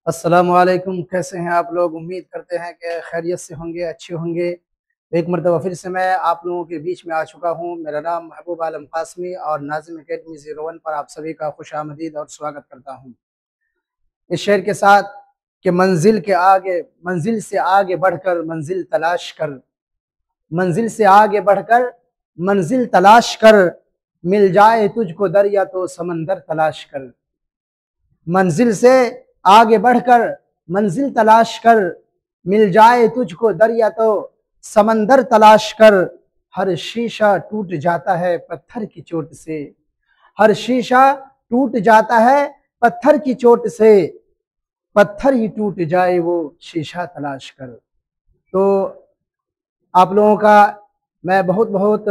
अस्सलामुअलैकुम। कैसे हैं आप लोग? उम्मीद करते हैं कि खैरियत से होंगे, अच्छे होंगे। एक मरतबा फिर से मैं आप लोगों के बीच में आ चुका हूँ। मेरा नाम महबूब आलम कासमी और नाज़िम अकेडमी 01 पर आप सभी का खुशामदीद और स्वागत करता हूँ। इस शेर के साथ कि मंजिल से आगे बढ़कर मंजिल तलाश कर, मंजिल से आगे बढ़कर मंजिल तलाश कर, मिल जाए तुझको दरिया तो समंदर तलाश कर। मंजिल से आगे बढ़कर मंजिल तलाश कर, मिल जाए तुझको दरिया तो समंदर तलाश कर। हर शीशा टूट जाता है पत्थर की चोट से, हर शीशा टूट जाता है पत्थर की चोट से, पत्थर ही टूट जाए वो शीशा तलाश कर। तो आप लोगों का मैं बहुत बहुत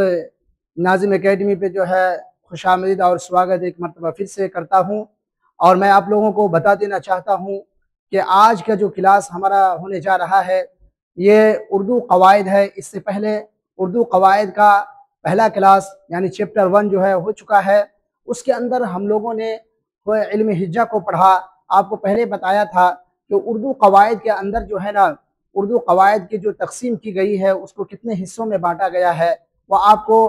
नाज़िम एकेडमी पे जो है खुशामदीद और स्वागत एक मरतबा फिर से करता हूँ। और मैं आप लोगों को बता देना चाहता हूँ कि आज का जो क्लास हमारा होने जा रहा है ये उर्दू कवायद है। इससे पहले उर्दू कवायद का पहला क्लास यानी चैप्टर 1 जो है हो चुका है। उसके अंदर हम लोगों ने इल्म हिज्जा को पढ़ा। आपको पहले बताया था कि उर्दू कवायद के अंदर जो है ना, उर्दू कवायद की जो तकसीम की गई है उसको कितने हिस्सों में बांटा गया है वो आपको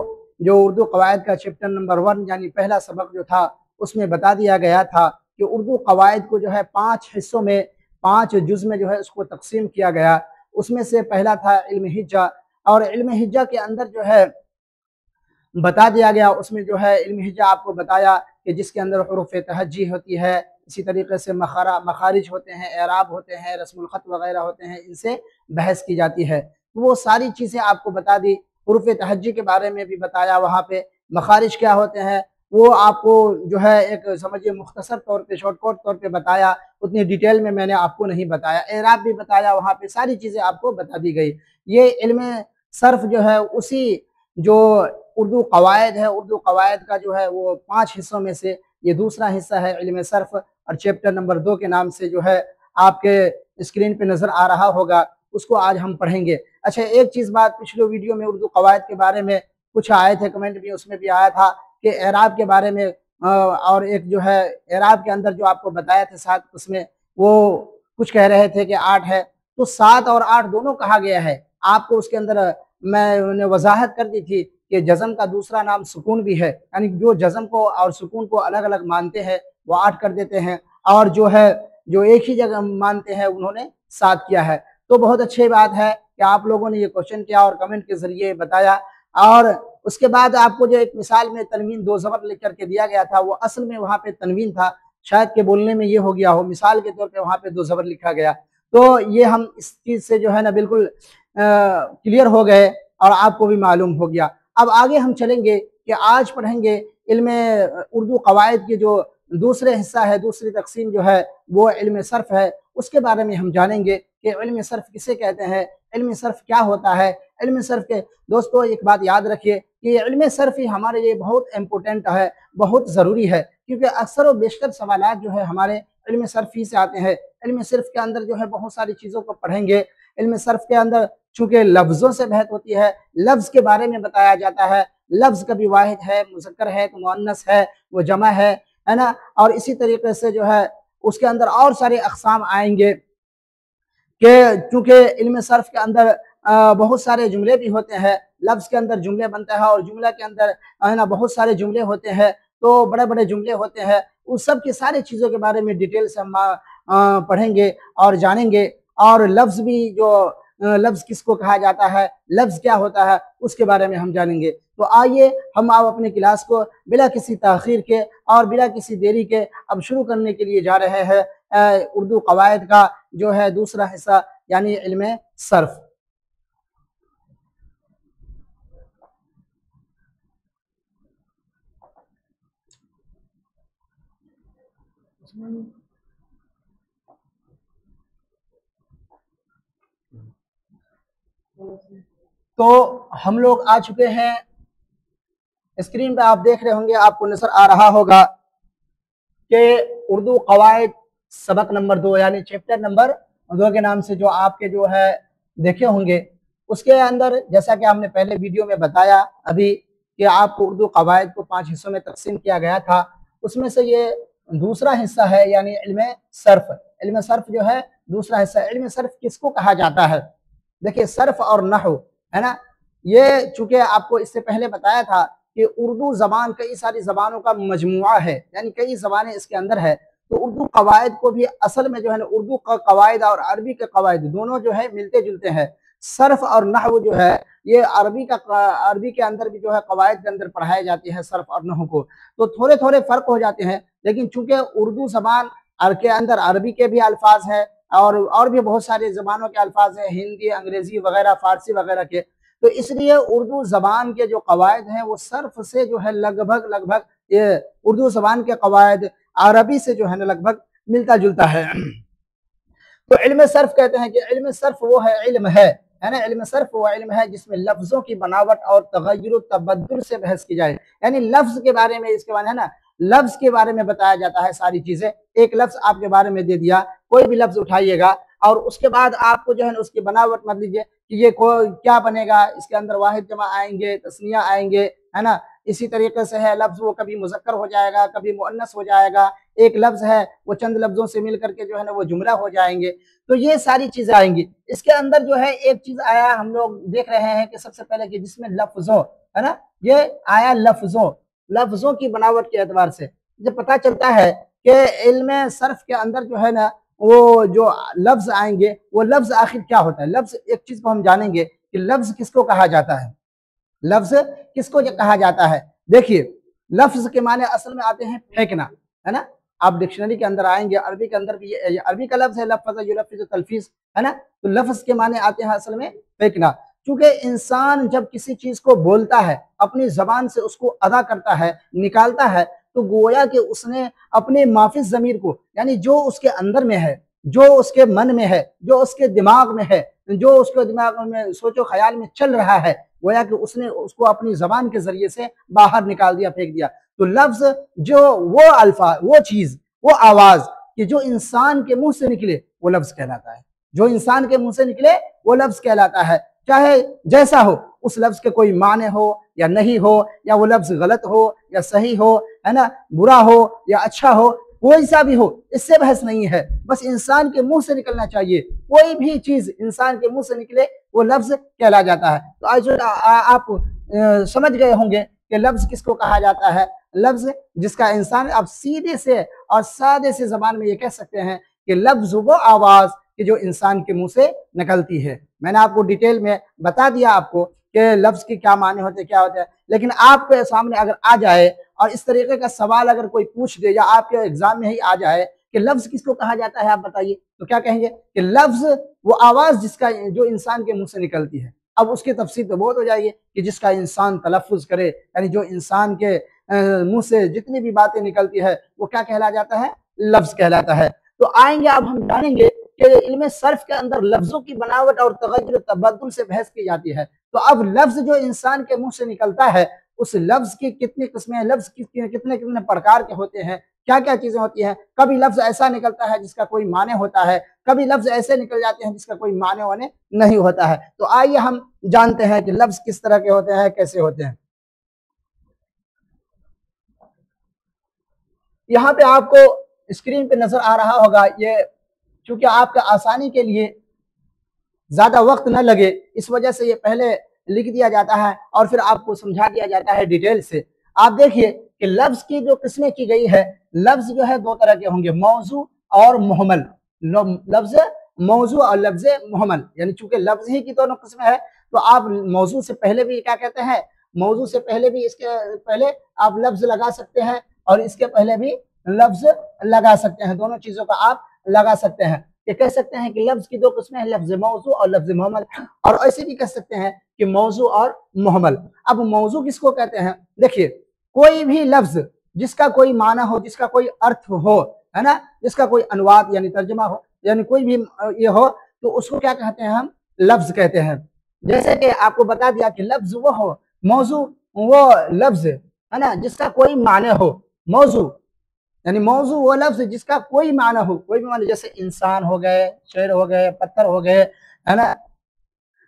जो उर्दू कवायद का चैप्टर नंबर 1 यानी पहला सबक जो था उसमें बता दिया गया था कि उर्दू कवायद को जो है 5 हिस्सों में, 5 जुज़ में जो है उसको तकसीम किया गया। उसमें से पहला था इल्म हिज्जा, और इल्म हिज्जा के अंदर जो है बता दिया गया, उसमें जो है इल्म हिज्जा आपको बताया कि जिसके अंदर हुरूफ तहज्जी होती है, इसी तरीके से मखारिज होते हैं, एराब होते हैं, रस्मुल ख़त वगैरह होते हैं, इनसे बहस की जाती है। तो वो सारी चीज़ें आपको बता दी। हुरूफ तहज्जी के बारे में भी बताया वहाँ पे, मखारिज क्या होते हैं वो आपको जो है एक समझिए मुख्तसर तौर पे, शॉर्टकट तौर पे बताया। उतनी डिटेल में मैंने आपको नहीं बताया। एराब भी बताया, वहाँ पे सारी चीज़ें आपको बता दी गई। ये इल्म सर्फ जो है उसी जो उर्दू कवायद है, उर्दू कवायद का जो है वो 5 हिस्सों में से ये दूसरा हिस्सा है इल्म सर्फ, और चैप्टर नंबर 2 के नाम से जो है आपके स्क्रीन पे नज़र आ रहा होगा, उसको आज हम पढ़ेंगे। अच्छा, एक चीज़ बात, पिछले वीडियो में उर्दू कवायद के बारे में कुछ आए थे, कमेंट भी उसमें भी आया था कि एराब के बारे में और एक जो है एराब के अंदर जो आपको बताया था 7, उसमें वो कुछ कह रहे थे कि 8 है। तो 7 और 8 दोनों कहा गया है। आपको उसके अंदर मैंने वजाहत कर दी थी कि जज़म का दूसरा नाम सुकून भी है, यानी जो जज़म को और सुकून को अलग अलग मानते हैं वो 8 कर देते हैं, और जो है जो एक ही जगह मानते हैं उन्होंने 7 किया है। तो बहुत अच्छी बात है कि आप लोगों ने ये क्वेश्चन किया और कमेंट के जरिए बताया। और उसके बाद आपको जो एक मिसाल में तनवीन 2 ज़बर लिख करके दिया गया था, वो असल में वहाँ पे तनवीन था, शायद के बोलने में ये हो गया हो, मिसाल के तौर पे वहाँ पे 2 ज़बर लिखा गया। तो ये हम इस चीज़ से जो है ना बिल्कुल क्लियर हो गए और आपको भी मालूम हो गया। अब आगे हम चलेंगे कि आज पढ़ेंगे इल्म उर्दू कवायद की जो दूसरे हिस्सा है, दूसरी तकसीम जो है वो इल्म सर्फ है। उसके बारे में हम जानेंगे कि इल्म सर्फ किसे कहते हैं, इल्म सर्फ क्या होता है। इल्म सर्फ के दोस्तों एक बात याद रखिए कि इल्म सर्फ ही हमारे लिए बहुत इम्पोर्टेंट है, बहुत ज़रूरी है, क्योंकि अक्सर व बेशतर सवालात जो है हमारे इल्म सर्फ ही से आते हैं। इल्म सर्फ के अंदर जो है बहुत सारी चीज़ों को पढ़ेंगे। इल्म सर्फ के अंदर चूंकि लफ्ज़ों से बहस होती है, लफ्ज़ के बारे में बताया जाता है। लफ्ज़ कभी वाहिद है, मुज़क्कर है, तो मुअन्नस है, वो जमा है ना। और इसी तरीके से जो है उसके अंदर और सारे अक़साम आएंगे कि चूँकि इल्म सर्फ के अंदर बहुत सारे जुमले भी होते हैं। लफ्ज़ के अंदर जुमले बनता है और जुमला के अंदर है ना बहुत सारे जुमले होते हैं, तो बड़े-बड़े जुमले होते हैं। उन सब की सारी चीज़ों के बारे में डिटेल से हम पढ़ेंगे और जानेंगे। और लफ्ज़ भी जो लफ्ज़ किसको कहा जाता है, लफ्ज़ क्या होता है, उसके बारे में हम जानेंगे। तो आइए हम अब अपनी क्लास को बिला किसी ताख़ीर के और बिला किसी देरी के अब शुरू करने के लिए जा रहे हैं उर्दू कवायद का जो है दूसरा हिस्सा यानी इल्म सर्फ। तो हम लोग आ चुके हैं, स्क्रीन पे आप देख रहे होंगे, आपको नजर आ रहा होगा कि उर्दू कवायद सबक नंबर 2 यानी चैप्टर नंबर 2 के नाम से जो आपके जो है देखे होंगे, उसके अंदर जैसा कि हमने पहले वीडियो में बताया अभी कि आपको उर्दू कवायद को 5 हिस्सों में तकसीम किया गया था। उसमें से ये दूसरा हिस्सा है यानी इल्म सर्फ। इल्म सर्फ जो है दूसरा हिस्सा। इल्म सर्फ किसको कहा जाता है? देखिए सर्फ और नहव है ना, ये चूंकि आपको इससे पहले बताया था कि उर्दू जबान कई सारी जबानों का मजमुआ है, यानी कई जबानें इसके अंदर है। तो उर्दू कवायद को भी असल में जो है ना, उर्दू का कवायद और अरबी के कवायद दोनों जो है मिलते जुलते हैं। सर्फ और नहव जो है ये अरबी के अंदर भी जो है कवायद के अंदर पढ़ाए जाते हैं सर्फ और नहव को, तो थोड़े थोड़े फर्क हो जाते हैं। लेकिन चूंकि उर्दू जबान के अंदर अरबी के भी अल्फाज हैं और भी बहुत सारे जबानों के अल्फाज हैं, हिंदी, अंग्रेजी वगैरह, फारसी वगैरह के, तो इसलिए उर्दू जबान के जो कवायद हैं वो सर्फ से जो है लगभग लगभग ये उर्दू जबान के कवायद अरबी से जो है ना लगभग मिलता जुलता है। तो इल्म सर्फ कहते हैं कि इल्म सर्फ वो है इल्म है ना, इल्म सर्फ वो इल्म है जिसमें लफ्जों की बनावट और तगय्युर तबद्दुल से बहस की जाए, यानी लफ्ज के बारे में, इसके बारे है ना, लफ्ज के बारे में बताया जाता है सारी चीजें। एक लफ्ज आपके बारे में दे दिया, कोई भी लफ्ज उठाइएगा और उसके बाद आपको जो है ना उसकी बनावट मत लीजिए कि ये क्या बनेगा, इसके अंदर वाहिद जमा आएंगे, तस्निया आएंगे, है ना। इसी तरीके से है लफ्ज वो कभी मुजक्कर हो जाएगा, कभी मुअन्नस हो जाएगा। एक लफ्ज है वो चंद लफ्जों से मिल करके जो है ना वो जुमला हो जाएंगे। तो ये सारी चीजें आएंगी। इसके अंदर जो है एक चीज आया, हम लोग देख रहे हैं कि सबसे पहले कि जिसमें लफ्जों, है ना, ये आया लफ्जों की बनावट के एतबार से जब पता चलता है कि इल्म सर्फ के अंदर जो है ना वो जो लफ्ज आएंगे वो लफ्ज आखिर क्या होता है। लफ्ज, एक चीज को हम जानेंगे कि लफ्ज किसको कहा जाता है, लफ्ज किसको कहा जाता है। देखिए लफ्ज के माने असल में आते हैं फेंकना, है ना। आप डिक्शनरी के अंदर आएंगे, अरबी के अंदर भी ये अरबी का लफ्ज है लफ्ज युलफ्फिज़ु तल्फीज, है ना। तो लफ्ज के माने आते हैं असल में फेंकना। क्योंकि इंसान जब किसी चीज को बोलता है, अपनी जबान से उसको अदा करता है, निकालता है, तो गोया कि उसने अपने माफिज जमीर को, यानी जो उसके अंदर में है, जो उसके मन में है, जो उसके दिमाग में है, जो उसके दिमाग में सोचो ख्याल में चल रहा है, गोया कि उसने उसको अपनी जबान के जरिए से बाहर निकाल दिया, फेंक दिया। तो लफ्ज जो वो अल्फाज, वो चीज, वो आवाज कि जो इंसान के मुंह से निकले वो लफ्ज कहलाता है। जो इंसान के मुंह से निकले वो लफ्ज कहलाता है, चाहे जैसा हो, उस लफ्ज के कोई माने हो या नहीं हो, या वो लफ्ज गलत हो या सही हो, है ना, बुरा हो या अच्छा हो, कोई सा भी हो, इससे बहस नहीं है। बस इंसान के मुंह से निकलना चाहिए, कोई भी चीज इंसान के मुंह से निकले वो लफ्ज कहला जाता है। तो आज आप समझ गए होंगे कि लफ्ज किसको कहा जाता है। लफ्ज जिसका इंसान, आप सीधे से और सादे से जबान में ये कह सकते हैं कि लफ्ज वो आवाज कि जो इंसान के मुंह से निकलती है। मैंने आपको डिटेल में बता दिया आपको कि लफ्ज के क्या माने होते हैं, क्या होते हैं। लेकिन आपके सामने अगर आ जाए और इस तरीके का सवाल अगर कोई पूछ दे या आपके एग्जाम में ही आ जाए कि लफ्ज किसको कहा जाता है, आप बताइए, तो क्या कहेंगे कि लफ्ज वो आवाज जिसका, जो इंसान के मुंह से निकलती है। अब उसकी तफसीर तो बहुत हो जाएगी कि जिसका इंसान तलफ्फुज करे, यानी जो इंसान के मुंह से जितनी भी बातें निकलती है वो क्या कहला जाता है, लफ्ज कहलाता है। तो आएंगे अब हम जानेंगे कि इल्म सर्फ के अंदर लफ्जों की बनावट और तगय्युर तबद्दुल से बहस की जाती है। तो अब लफ्ज जो इंसान के मुंह से निकलता है उस लफ्ज की कितनी किस्में, लफ्ज कितने कितने प्रकार के होते हैं, क्या क्या चीजें होती हैं। कभी लफ्ज ऐसा निकलता है जिसका कोई माने होता है, कभी लफ्ज ऐसे निकल जाते हैं जिसका कोई माने वाने नहीं होता है। तो आइए हम जानते हैं कि लफ्ज किस तरह के होते हैं, कैसे होते हैं। यहाँ पे आपको स्क्रीन पे नजर आ रहा होगा, ये चूंकि आपका आसानी के लिए ज्यादा वक्त न लगे इस वजह से ये पहले लिख दिया जाता है और फिर आपको समझा दिया जाता है डिटेल से। आप देखिए कि लफ्ज की जो किस्में की गई है, लफ्ज जो है दो तरह के होंगे, मौजू और मुहमल। लफ्ज मौजू और लफ्ज मुहमल, यानी चूंकि लफ्ज ही की दोनों किस्में है तो आप मौजू से पहले भी क्या कहते हैं, मौजू से पहले भी, इसके पहले आप लफ्ज लगा सकते हैं और इसके पहले भी लफ्ज लगा सकते हैं। दोनों चीजों का आप लगा सकते हैं। ये कह सकते हैं कि लफ्ज की दो किस्में हैं, लफ्ज मौजू और लफ्ज मुहम्मल। और ऐसे भी कह सकते हैं कि मौजू और मुहम्मल। अब मौजू किसको कहते हैं, देखिए कोई भी लफ्ज जिसका कोई माना हो, जिसका कोई अर्थ हो, है ना, जिसका कोई अनुवाद यानी तर्जुमा हो, यानी कोई भी ये हो, तो उसको क्या कहते हैं, हम लफ्ज कहते हैं। जैसे कि आपको बता दिया कि लफ्ज वो हो, मौजू वो लफ्ज है ना जिसका कोई माने हो। मौजू यानी मौजू वो लफ्ज जिसका कोई माना हो, कोई भी माना, जैसे इंसान हो गए, शेर हो गए, पत्थर हो गए, है ना,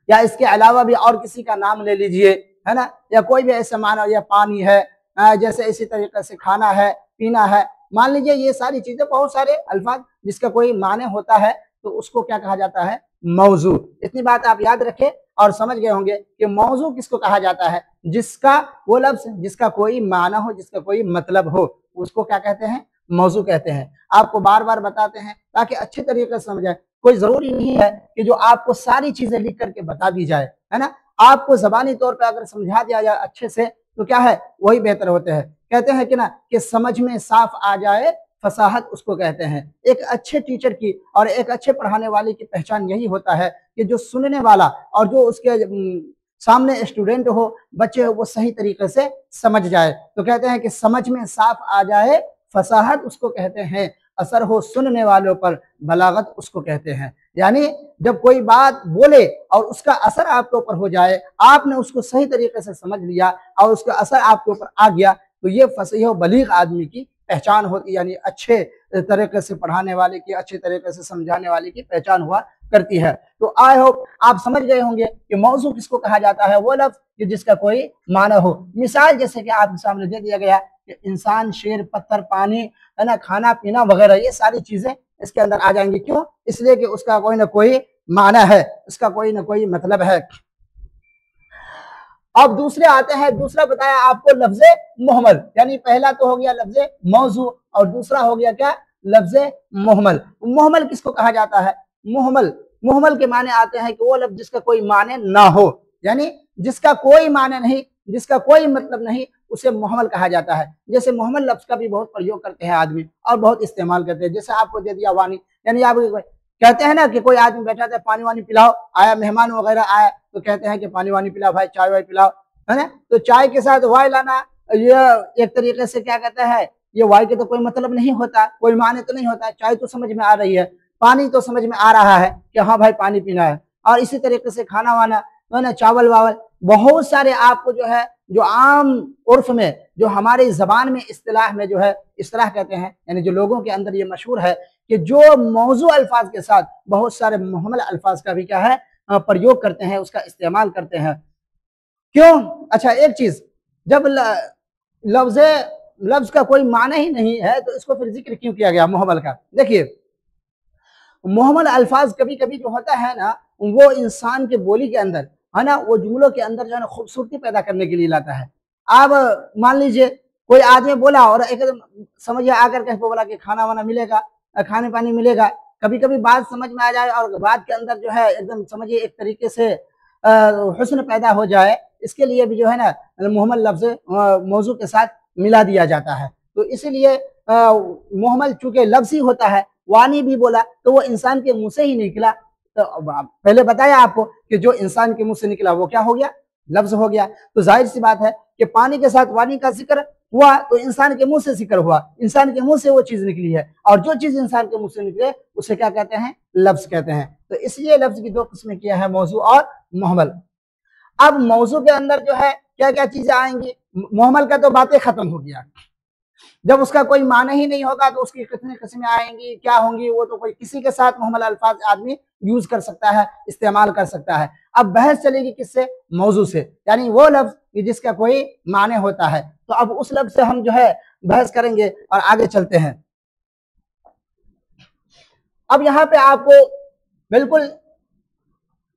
या इसके अलावा भी और किसी का नाम ले लीजिए, है ना, या कोई भी ऐसा माना, या पानी है, जैसे इसी तरीके से खाना है, पीना है, मान लीजिए ये सारी चीजें, बहुत सारे अल्फाज जिसका कोई माने होता है तो उसको क्या कहा जाता है, मौजू। इतनी बात आप याद रखें और समझ गए होंगे कि मौजू किसको कहा जाता है, जिसका वो लफ्ज जिसका कोई माना हो, जिसका कोई मतलब हो, उसको क्या कहते हैं, मौजू कहते हैं। आपको बार बार बताते हैं ताकि अच्छे तरीके से समझे। कोई जरूरी नहीं है कि जो आपको सारी चीजें लिख करके बता दी जाए, है ना, आपको जबानी तौर पर अगर समझा दिया जाए अच्छे से तो क्या है, वही बेहतर होते हैं। कहते हैं कि ना कि समझ में साफ आ जाए फसाहत उसको कहते हैं। एक अच्छे टीचर की और एक अच्छे पढ़ाने वाले की पहचान यही होता है कि जो सुनने वाला और जो उसके सामने स्टूडेंट हो, बच्चे हो, वो सही तरीके से समझ जाए। तो कहते हैं कि समझ में साफ आ जाए फसाहत उसको कहते हैं, असर हो सुनने वालों पर बलागत उसको कहते हैं। यानी जब कोई बात बोले और उसका असर आपके ऊपर हो जाए, आपने उसको सही तरीके से समझ लिया और उसका असर आपके ऊपर आ गया, तो ये फसीह और बलीग आदमी की पहचान होती, यानी अच्छे तरीके से पढ़ाने वाले की, अच्छे तरीके से समझाने वाले की पहचान हुआ करती है। तो आई होप आप समझ गए होंगे कि मौजू किसको कहा जाता है, वो लफ्ज कि जिसका कोई माना हो। मिसाल जैसे कि आपके सामने दे दिया गया कि इंसान, शेर, पत्थर, पानी, है ना, खाना पीना वगैरह, ये सारी चीजें इसके अंदर आ जाएंगी। क्यों? इसलिए कि उसका कोई ना कोई माना है, उसका कोई ना कोई मतलब है। अब दूसरे आते हैं, दूसरा बताया आपको लफ्जे मुहमल, यानी पहला तो हो गया लफ्जे मौजू और दूसरा हो गया क्या, लफ्जे मुहमल। मुहमल किसको कहा जाता है, मुहमल, मुहमल के माने आते हैं कि वो लफ्ज जिसका कोई माने ना हो, यानी जिसका कोई माने नहीं, जिसका कोई मतलब नहीं, उसे मुहमल कहा जाता है। जैसे मुहमल लफ्ज का भी बहुत प्रयोग करते हैं आदमी और बहुत इस्तेमाल करते हैं। जैसे आपको दे दिया वानी, यानी आप कहते हैं ना कि कोई आदमी बैठा था, पानी वानी पिलाओ, आया मेहमान वगैरह आया तो कहते हैं कि पानी वानी पिलाओ भाई, चाय वाय पिलाओ, है ना। तो चाय के साथ वाई लाना, ये एक तरीके से क्या कहते हैं, ये वाई के तो कोई मतलब नहीं होता, कोई माने तो नहीं होता। चाय तो समझ में आ रही है, पानी तो समझ में आ रहा है कि हाँ भाई पानी पीना है। और इसी तरीके से खाना वाना, है ना, चावल वावल, बहुत सारे आपको जो है, जो आम उर्फ में, जो हमारी जबान में इस्तिलाह में जो है इस्तिलाह कहते हैं, यानी जो लोगों के अंदर ये मशहूर है कि जो मौजू अल्फाज के साथ बहुत सारे मुहम्मल अल्फाज का भी क्या है, प्रयोग करते हैं, उसका इस्तेमाल करते हैं। क्यों? अच्छा, एक चीज, जब लफ्ज लफ्ज का कोई माना ही नहीं है तो इसको फिर जिक्र क्यों किया गया मुहम्मल का? देखिए, मुहम्मल अल्फाज कभी कभी जो होता है ना, वो इंसान के बोली के अंदर, है ना, वो जुमलों के अंदर जो है ना खूबसूरती पैदा करने के लिए लाता है। आप मान लीजिए कोई आदमी बोला और एकदम समझिए आकर के बोला कि खाना वाना मिलेगा, खाने पानी मिलेगा। कभी कभी बात समझ में आ जाए और बात के अंदर जो है एकदम समझिए एक तरीके से हुस्न पैदा हो जाए, इसके लिए भी जो है ना मुहम्मल लफ्ज मौजू के साथ मिला दिया जाता है। तो इसीलिए मुहम्मल चूंकि लफ्ज ही होता है, वानी भी बोला तो वो इंसान के मुंह से ही निकला। तो पहले बताया आपको कि जो इंसान के मुंह से निकला वो क्या हो गया, लफ्ज हो गया। तो जाहिर सी बात है कि पानी के साथ वानी का जिक्र हुआ तो इंसान के मुंह से जिक्र हुआ, इंसान के मुंह से वो चीज निकली है, और जो चीज इंसान के मुंह से निकले उसे क्या कहते हैं, लफ्ज कहते हैं। तो इसलिए लफ्ज की दो किस्में किया है, मौजू और मुहम्मल। अब मौजू के अंदर जो है क्या क्या चीजें आएंगी, मुहम्मल का तो बातें खत्म हो गया। जब उसका कोई माना ही नहीं होगा तो उसकी कितनी किस्में आएंगी, क्या होंगी, वो तो कोई किसी के साथ मुहम्मल अल्फाज आदमी यूज कर सकता है, इस्तेमाल कर सकता है। अब बहस चलेगी किससे, मौजू से, यानी वो लफ्ज जिसका कोई माने होता है। तो अब उस लफ्ज से हम जो है बहस करेंगे और आगे चलते हैं। अब यहाँ पे आपको बिल्कुल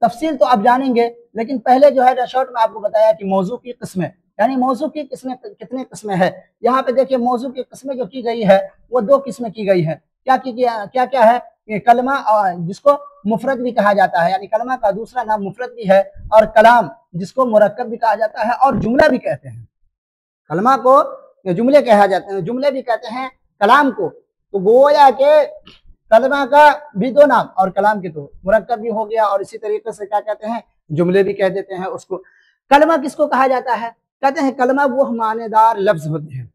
तफसील तो आप जानेंगे, लेकिन पहले जो है शॉर्ट में आपको बताया कि मौजू की किस्में, यानी मौजू की किस्में कितने किस्में है। यहाँ पे देखिए मौजू की किस्में जो की गई है वो दो किस्में की गई है। क्या क्या क्या है, कलमा, और जिसको मुफरद भी कहा जाता है, यानी कलमा का दूसरा नाम मुफरद भी है, और कलाम जिसको मुरक्कब भी कहा जाता है और जुमला भी कहते हैं। कलमा को जुमले कहा जाते हैं, जुमले भी कहते हैं कलाम को। तो गोया के कलमा का भी दो नाम और कलाम के दो, मुरक्कब भी हो गया और इसी तरीके से क्या कहते हैं, जुमले भी कह देते हैं उसको। कलमा किसको कहा जाता है, कहते हैं कलमा वो मानेदार लफ्ज होते हैं।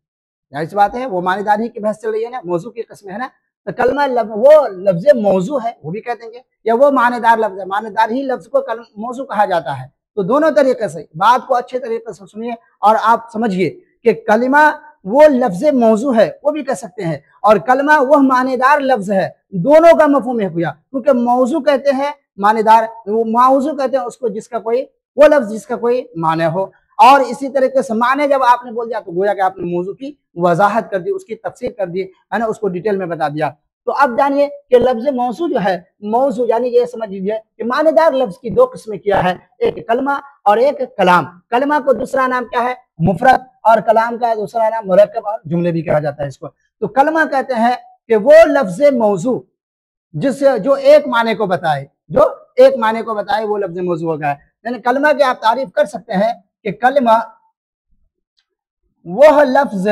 जाहिर सी बात है वो मानेदार ही की बहस चल रही है ना, मौजू की किस्म है ना। तो कलमा वो लफ्ज मौजू है वो भी कह देंगे, या वो मानेदार लफ्ज है, मानेदार ही लफ्ज को मौजू कहा जाता है। तो दोनों तरीके से बात को अच्छे तरीके से सुनिए और आप समझिए कि कलमा वो लफ्ज मौजू है वो भी कह सकते हैं, और कलमा वह मानेदार लफ्ज है, दोनों का मफहूम है हुआ। क्योंकि मौजू कहते हैं मानेदार, वो मौजू कहते हैं उसको जिसका कोई, वो लफ्ज जिसका कोई माने हो। और इसी तरीके से माने जब आपने बोल दिया तो गोया कि आपने मौजू की वजाहत कर दी, उसकी तफसीर कर दी, है ना, उसको डिटेल में बता दिया। तो अब जानिए कि लफ्ज मौजू जो है, मौजू यानी ये समझ लीजिए कि मानेदार लफ्ज की दो किस्में किया है, एक कलमा और एक कलाम। कलमा को दूसरा नाम क्या है, मुफरद, और कलाम का दूसरा नाम मुरक्कब और जुमले भी कहा जाता है इसको। तो कलमा कहते हैं कि वो लफ्ज मौजू जिससे जो एक माने को बताए, जो एक माने को बताए वो लफ्ज मौजू होगा। यानी कलमा की आप तारीफ कर सकते हैं कि कलमा वह लफ्ज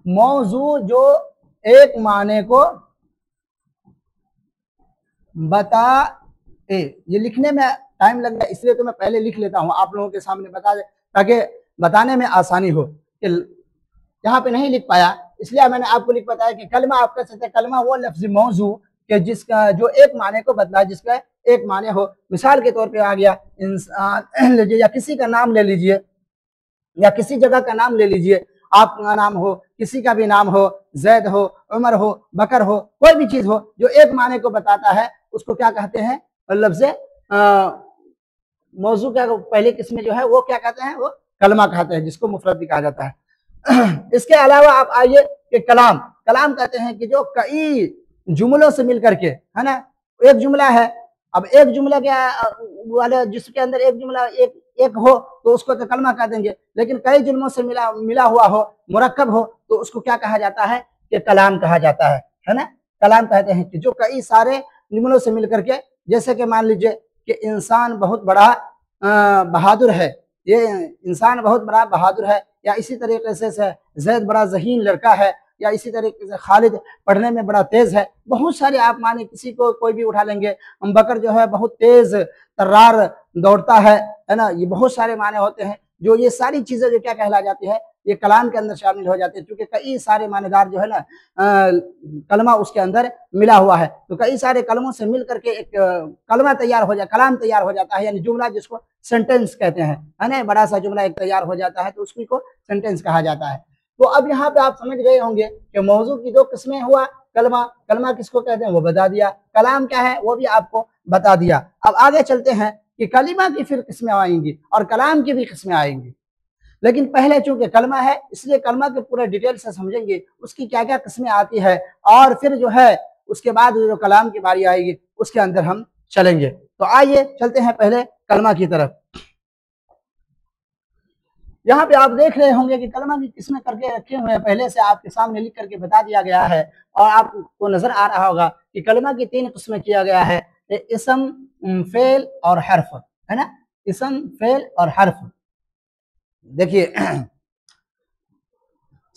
मौजू जो एक माने को बताए। ये लिखने में टाइम लग गया, इसलिए तो मैं पहले लिख लेता हूं, आप लोगों के सामने बता दे ताकि बताने में आसानी हो। कि यहाँ पे नहीं लिख पाया इसलिए मैंने आपको लिख बताया कि कलमा आप कह सकते हैं कलमा वो लफ्ज मौजू कि जिसका जो एक माने को बतला, जिसका एक माने हो। मिसाल के तौर पे आ गया इंसान लीजिए, या किसी का नाम ले लीजिए, या किसी जगह का नाम ले लीजिए, आपका नाम हो, किसी का भी नाम हो, जैद हो, उमर हो, बकर हो, कोई भी चीज हो जो एक माने को बताता है, उसको क्या कहते हैं, लफ्ज मौजू का पहले किस्म जो है वो क्या कहते हैं, वो कलमा कहते हैं, जिसको मुफरद भी कहा जाता है। इसके अलावा आप आइए कि कलाम, कलाम कहते हैं कि जो कई जुमलों से मिलकर के, है ना, एक जुमला है, अब एक जुमला क्या वाले जिसके अंदर एक जुमला एक हो तो उसको तो कलमा कह देंगे, लेकिन कई जुमलों से मिला हुआ हो, मुरक्कब हो, तो उसको क्या कहा जाता है कि कलाम कहा जाता है ना। कलाम कहते हैं कि जो कई सारे जुमलों से मिलकर के, जैसे कि मान लीजिए कि इंसान बहुत बड़ा बहादुर है, ये इंसान बहुत बड़ा बहादुर है, या इसी तरीके से जैद बड़ा ज़हीन लड़का है, या इसी तरीके से खालिद पढ़ने में बड़ा तेज है। बहुत सारे आप माने किसी को कोई भी उठा लेंगे, बकर जो है बहुत तेज तर्रार दौड़ता है ना, ये बहुत सारे माने होते हैं। जो ये सारी चीजें जो क्या कहला जाती है, ये कलाम के अंदर शामिल हो जाते हैं, क्योंकि कई सारे मानेदार जो है ना कलमा उसके अंदर मिला हुआ है। तो कई सारे कलमों से मिल करके एक कलमा तैयार हो जाए, कलाम तैयार हो जाता है, यानी जुमला जिसको सेंटेंस कहते हैं, है ना, बड़ा सा जुमला एक तैयार हो जाता है तो उसको को सेंटेंस कहा जाता है। तो अब यहाँ पे आप समझ गए होंगे कि मौजू की दो किस्में हुआ, कलमा, कलमा किसको कहते हैं वो बता दिया, कलाम क्या है वो भी आपको बता दिया। अब आगे चलते हैं कि कलिमा की फिर किस्में आएंगी और कलाम की भी किस्में आएंगी, लेकिन पहले चूंकि कलमा है इसलिए कलमा के पूरे डिटेल से समझेंगे उसकी क्या क्या किस्में आती है, और फिर जो है उसके बाद जो कलाम की बारी आएगी उसके अंदर हम चलेंगे। तो आइए चलते हैं पहले कलमा की तरफ। यहाँ पे आप देख रहे होंगे कि कलमा की किस्में करके रखे हुए हैं, पहले से आपके सामने लिख करके बता दिया गया है, और आपको नजर आ रहा होगा कि कलमा की 3 किस्में किया गया है, इसम, फेल और हर्फ, है ना, इसम, फेल और हर्फ। देखिए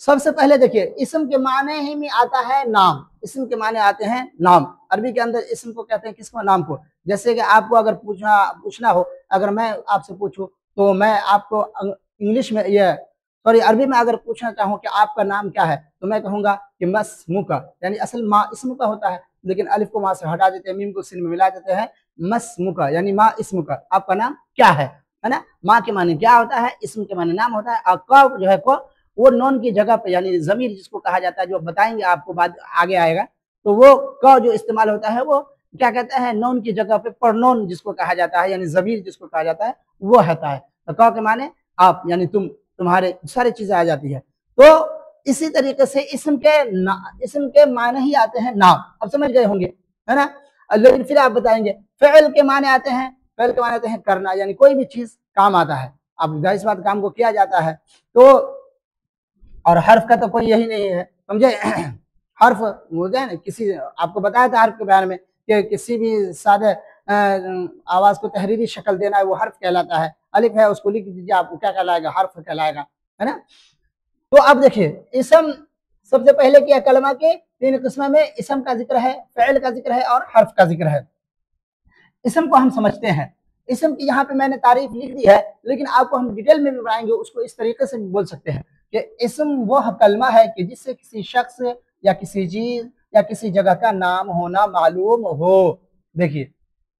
सबसे पहले देखिए इसम के माने ही में आता है नाम, इसम के माने आते हैं नाम। अरबी के अंदर इसम को कहते हैं किसको, नाम को। जैसे कि आपको अगर पूछना हो, अगर मैं आपसे पूछूं तो मैं आपको इंग्लिश में ये सॉरी अरबी में अगर पूछना चाहूँ कि आपका नाम क्या है, तो मैं कहूँगा कि मस्मुका, यानी असल माँ इसमुका होता है, लेकिन अलिफ को माँ से हटा देते हैं, मीम को सिन में मिला देते हैं, मस्मुका यानी माँ इसमुका, आपका नाम क्या है ना। माँ के माने क्या होता है, इसम के माने नाम होता है, और क जो है को वो नॉन की जगह पे, यानी जमीर जिसको कहा जाता है, जो बताएंगे आपको बाद आगे आएगा, तो वो क जो इस्तेमाल होता है वो क्या कहता है, नॉन की जगह पे प्रोनाउन जिसको कहा जाता है, यानी जमीर जिसको कहा जाता है वो होता है। तो क के माने आप, यानी तुम, तुम्हारे, सारी चीजें आ जाती है। तो इसी तरीके से इसम के माने ही आते हैं नाम, अब समझ गए होंगे, है ना। लेकिन फिर आप बताएंगे फेल के माने आते हैं, फेल के माने आते हैं करना, यानी कोई भी चीज काम आता है, अब जाहिर बात काम को किया जाता है। तो और हर्फ का तो कोई यही नहीं है, समझे। हर्फ बोलते हैं ना, किसी आपको बताया था हर्फ के बारे में कि किसी भी सादे आवाज को तहरीरी शक्ल देना है वो हर्फ कहलाता है। अलिफ है उसको लिख दीजिए, आपको क्या कहलाएगा, हर्फ कहलाएगा, है ना। तो अब देखिए इसम सबसे पहले किया, कलमा के 3 किस्में में इसम का जिक्र है, फेल का जिक्र है और हर्फ का जिक्र है। इसम को हम समझते हैं, इसम की यहाँ पे मैंने तारीफ लिख दी है, लेकिन आपको हम डिटेल में भी बताएंगे, उसको इस तरीके से बोल सकते हैं कि इसम वह कलमा है कि जिससे किसी शख्स या किसी चीज या किसी जगह का नाम होना मालूम हो। देखिए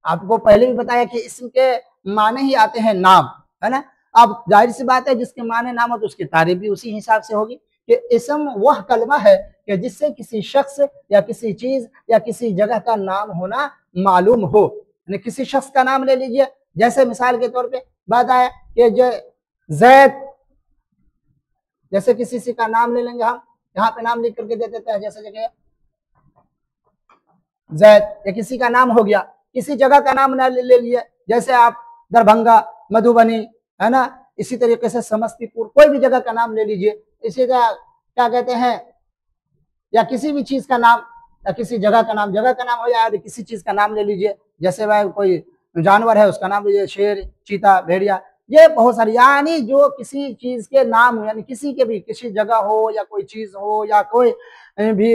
आपको पहले भी बताया कि इसम के माने ही आते हैं नाम, है ना। अब जाहिर सी बात है जिसके माने नाम हो तो उसकी तारीफ भी उसी हिसाब से होगी कि इसम वह कलमा है कि जिससे किसी शख्स या किसी चीज या किसी जगह का नाम होना मालूम हो। किसी शख्स का नाम ले लीजिए, जैसे मिसाल के तौर पे बात आया कि जो जैद जैसे किसी का नाम ले लेंगे हम, यहाँ पे नाम लिख करके दे देते हैं, जैसे जगह जैद, या किसी का नाम हो गया, किसी जगह का नाम ना ले लिए, जैसे आप दरभंगा, मधुबनी, है ना, इसी तरीके से समस्तीपुर, कोई भी जगह का नाम ले लीजिए, इसी का क्या कहते हैं, या किसी भी चीज का नाम, या किसी जगह का नाम हो जाए, किसी चीज का नाम ले लीजिए, जैसे भाई कोई जानवर है उसका नाम लीजिए, शेर, चीता, भेड़िया, ये बहुत सारी, यानी जो किसी चीज के नाम, यानी किसी के भी, किसी जगह हो या कोई चीज हो या कोई भी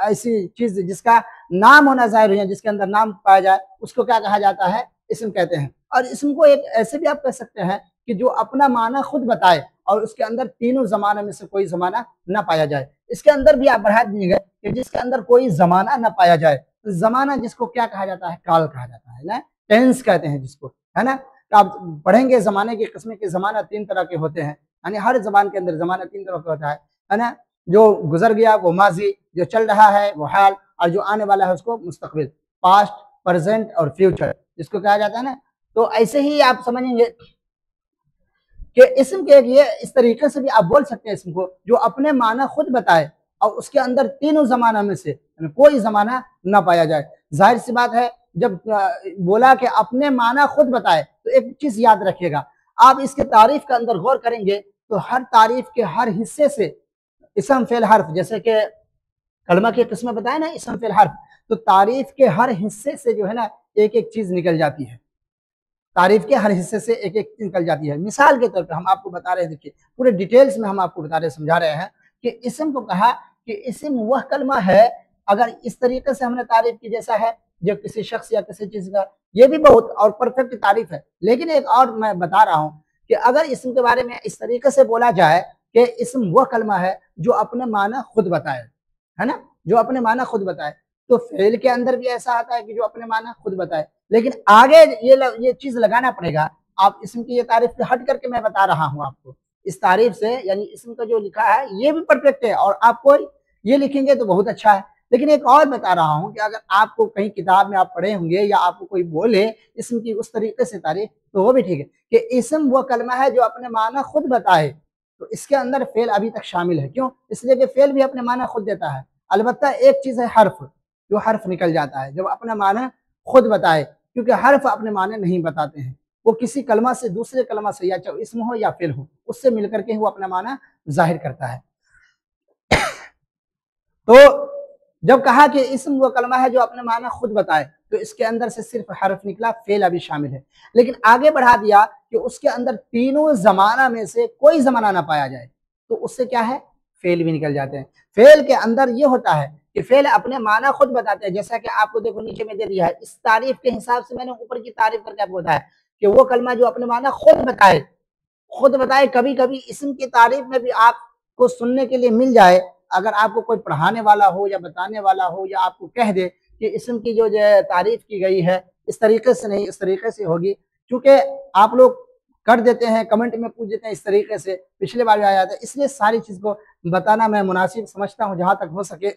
ऐसी चीज जिसका नाम होना जाहिर हो, जिसके अंदर नाम पाया जाए, उसको क्या कहा जाता है, इसम कहते हैं। और इसम को एक ऐसे भी आप कह सकते हैं कि जो अपना माना खुद बताए और उसके अंदर तीनों जमाने में से कोई जमाना न पाया जाए। इसके अंदर भी आप बढ़ा दीजिएगा कि जिसके अंदर कोई जमाना न पाया जाए, तो जमाना जिसको क्या कहा जाता है, काल कहा जाता है ना, टेंस कहते हैं जिसको, है ना। तो आप पढ़ेंगे जमाने की किस्म के जमाना 3 तरह के होते हैं, यानी हर जबान के अंदर जमाना 3 तरह का होता है ना। जो गुजर गया वो माजी, जो चल रहा है वो हाल, और जो आने वाला है उसको मुस्तकबिल, पास्ट, प्रेजेंट और फ्यूचर जिसको कहा जाता है ना। तो ऐसे ही आप समझेंगे कि इसम के ये इस तरीके से भी आप बोल सकते हैं इसम को, जो अपने माना खुद बताए और उसके अंदर तीनों जमाना में से कोई जमाना ना पाया जाए। जाहिर सी बात है, जब बोला कि अपने माना खुद बताए, तो एक चीज याद रखिएगा, आप इसके तारीफ के अंदर गौर करेंगे तो हर तारीफ के हर हिस्से से इसम फेल हर्फ, जैसे कि कलमा की किस्में बताए ना, इसम फेल हर्फ, तो तारीफ के हर हिस्से से जो है ना एक एक चीज निकल जाती है, तारीफ के हर हिस्से से एक एक निकल जाती है। मिसाल के तौर पे हम आपको बता रहे हैं, देखिए पूरे डिटेल्स में हम आपको बता रहे, समझा रहे हैं कि इसम को कहा कि इसम वह कलमा है, अगर इस तरीके से हमने तारीफ की जैसा है जो किसी शख्स या किसी चीज का, ये भी बहुत और परफेक्ट तारीफ है। लेकिन एक और मैं बता रहा हूँ कि अगर इसम के बारे में इस तरीके से बोला जाए कि इसम वह कलमा है जो अपने माना खुद बताए, है ना, जो अपने माना खुद बताए, तो फेल के अंदर भी ऐसा आता है कि जो अपने माना खुद बताए, लेकिन आगे ये चीज लगाना पड़ेगा। आप इसम की ये तारीफ से हट करके मैं बता रहा हूँ आपको, इस तारीफ से, यानी इसम का जो लिखा है ये भी परफेक्ट है, और आपको ये लिखेंगे तो बहुत अच्छा है। लेकिन एक और बता रहा हूँ कि अगर आपको कहीं किताब में आप पढ़े होंगे या आपको कोई बोले इसम की उस तरीके से तारीफ, तो वो भी ठीक है कि इसम वो कलमा है जो अपने माना खुद बताए, तो इसके अंदर फेल अभी तक शामिल है। क्यों? इसलिए कि फेल भी अपने माना खुद देता है। अलबत्ता एक चीज है हर्फ, जो हर्फ निकल जाता है जब अपना माना खुद बताए, क्योंकि हर्फ अपने माने नहीं बताते हैं, वो किसी कलमा से दूसरे कलमा से, या चाहे इसम हो या फेल हो, उससे मिलकर के वो अपना माना जाहिर करता है। तो जब कहा कि इसम वो कलमा है जो अपने माना खुद बताए, तो इसके अंदर से सिर्फ हर्फ निकला, फेल अभी शामिल है। लेकिन आगे बढ़ा दिया कि उसके अंदर तीनों जमाना में से कोई जमाना ना पाया जाए, तो उससे क्या है, फेल भी निकल जाते हैं। फेल के अंदर ये होता है कि फेल अपने माना खुद बताते हैं, जैसा कि आपको देखो नीचे में दे दिया है, इस तारीफ के हिसाब से मैंने ऊपर की तारीफ करके आपको बताया कि वो कलमा जो अपने माना खुद बताए, खुद बताए। कभी कभी इसम की तारीफ में भी आपको सुनने के लिए मिल जाए, अगर आपको कोई पढ़ाने वाला हो या बताने वाला हो, या आपको कह दे कि इसम की जो तारीफ की गई है इस तरीके से नहीं, इस तरीके से होगी, क्योंकि आप लोग कर देते हैं, कमेंट में पूछ देते हैं इस तरीके से, पिछले बार भी आया था, इसलिए सारी चीज को बताना मैं मुनासिब समझता हूँ जहां तक हो सके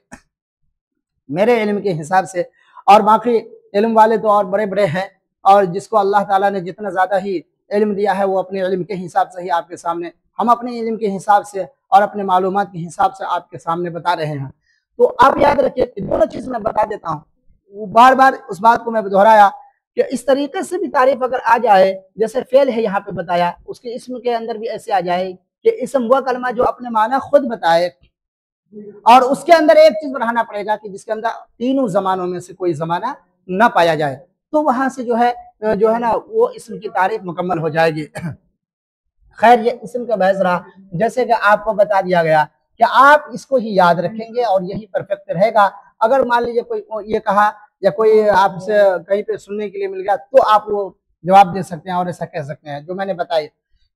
मेरे इल्म के हिसाब से। और बाकी इल्म वाले तो और बड़े बड़े हैं, और जिसको अल्लाह ताला ने जितना ज़्यादा ही इल्म दिया है वो अपने इल्म के हिसाब से ही आपके सामने, हम अपने इल्म के हिसाब से और अपने मालूमात के हिसाब से आपके सामने बता रहे हैं। तो आप याद रखिए, दोनों चीज़ मैं बता देता हूँ, बार बार उस बात को मैं दोहराया कि इस तरीके से भी तारीफ अगर आ जाए, जैसे फेल है यहाँ पे बताया, उसके इसम के अंदर भी ऐसे आ जाए कि इसम वह कलमा जो अपने माना खुद बताए, और उसके अंदर एक चीज बढ़ाना पड़ेगा कि जिसके अंदर तीनों जमानों में से कोई जमाना न पाया जाए, तो वहां से जो है ना वो इसम की तारीफ मुकम्मल हो जाएगी। खैर, ये इसम का बहस रहा, जैसे कि आपको बता दिया गया कि आप इसको ही याद रखेंगे और यही परफेक्ट रहेगा। अगर मान लीजिए कोई ये कहा या कोई आपसे कहीं पे सुनने के लिए मिल गया, तो आप वो जवाब दे सकते हैं और ऐसा कह सकते हैं जो मैंने बताया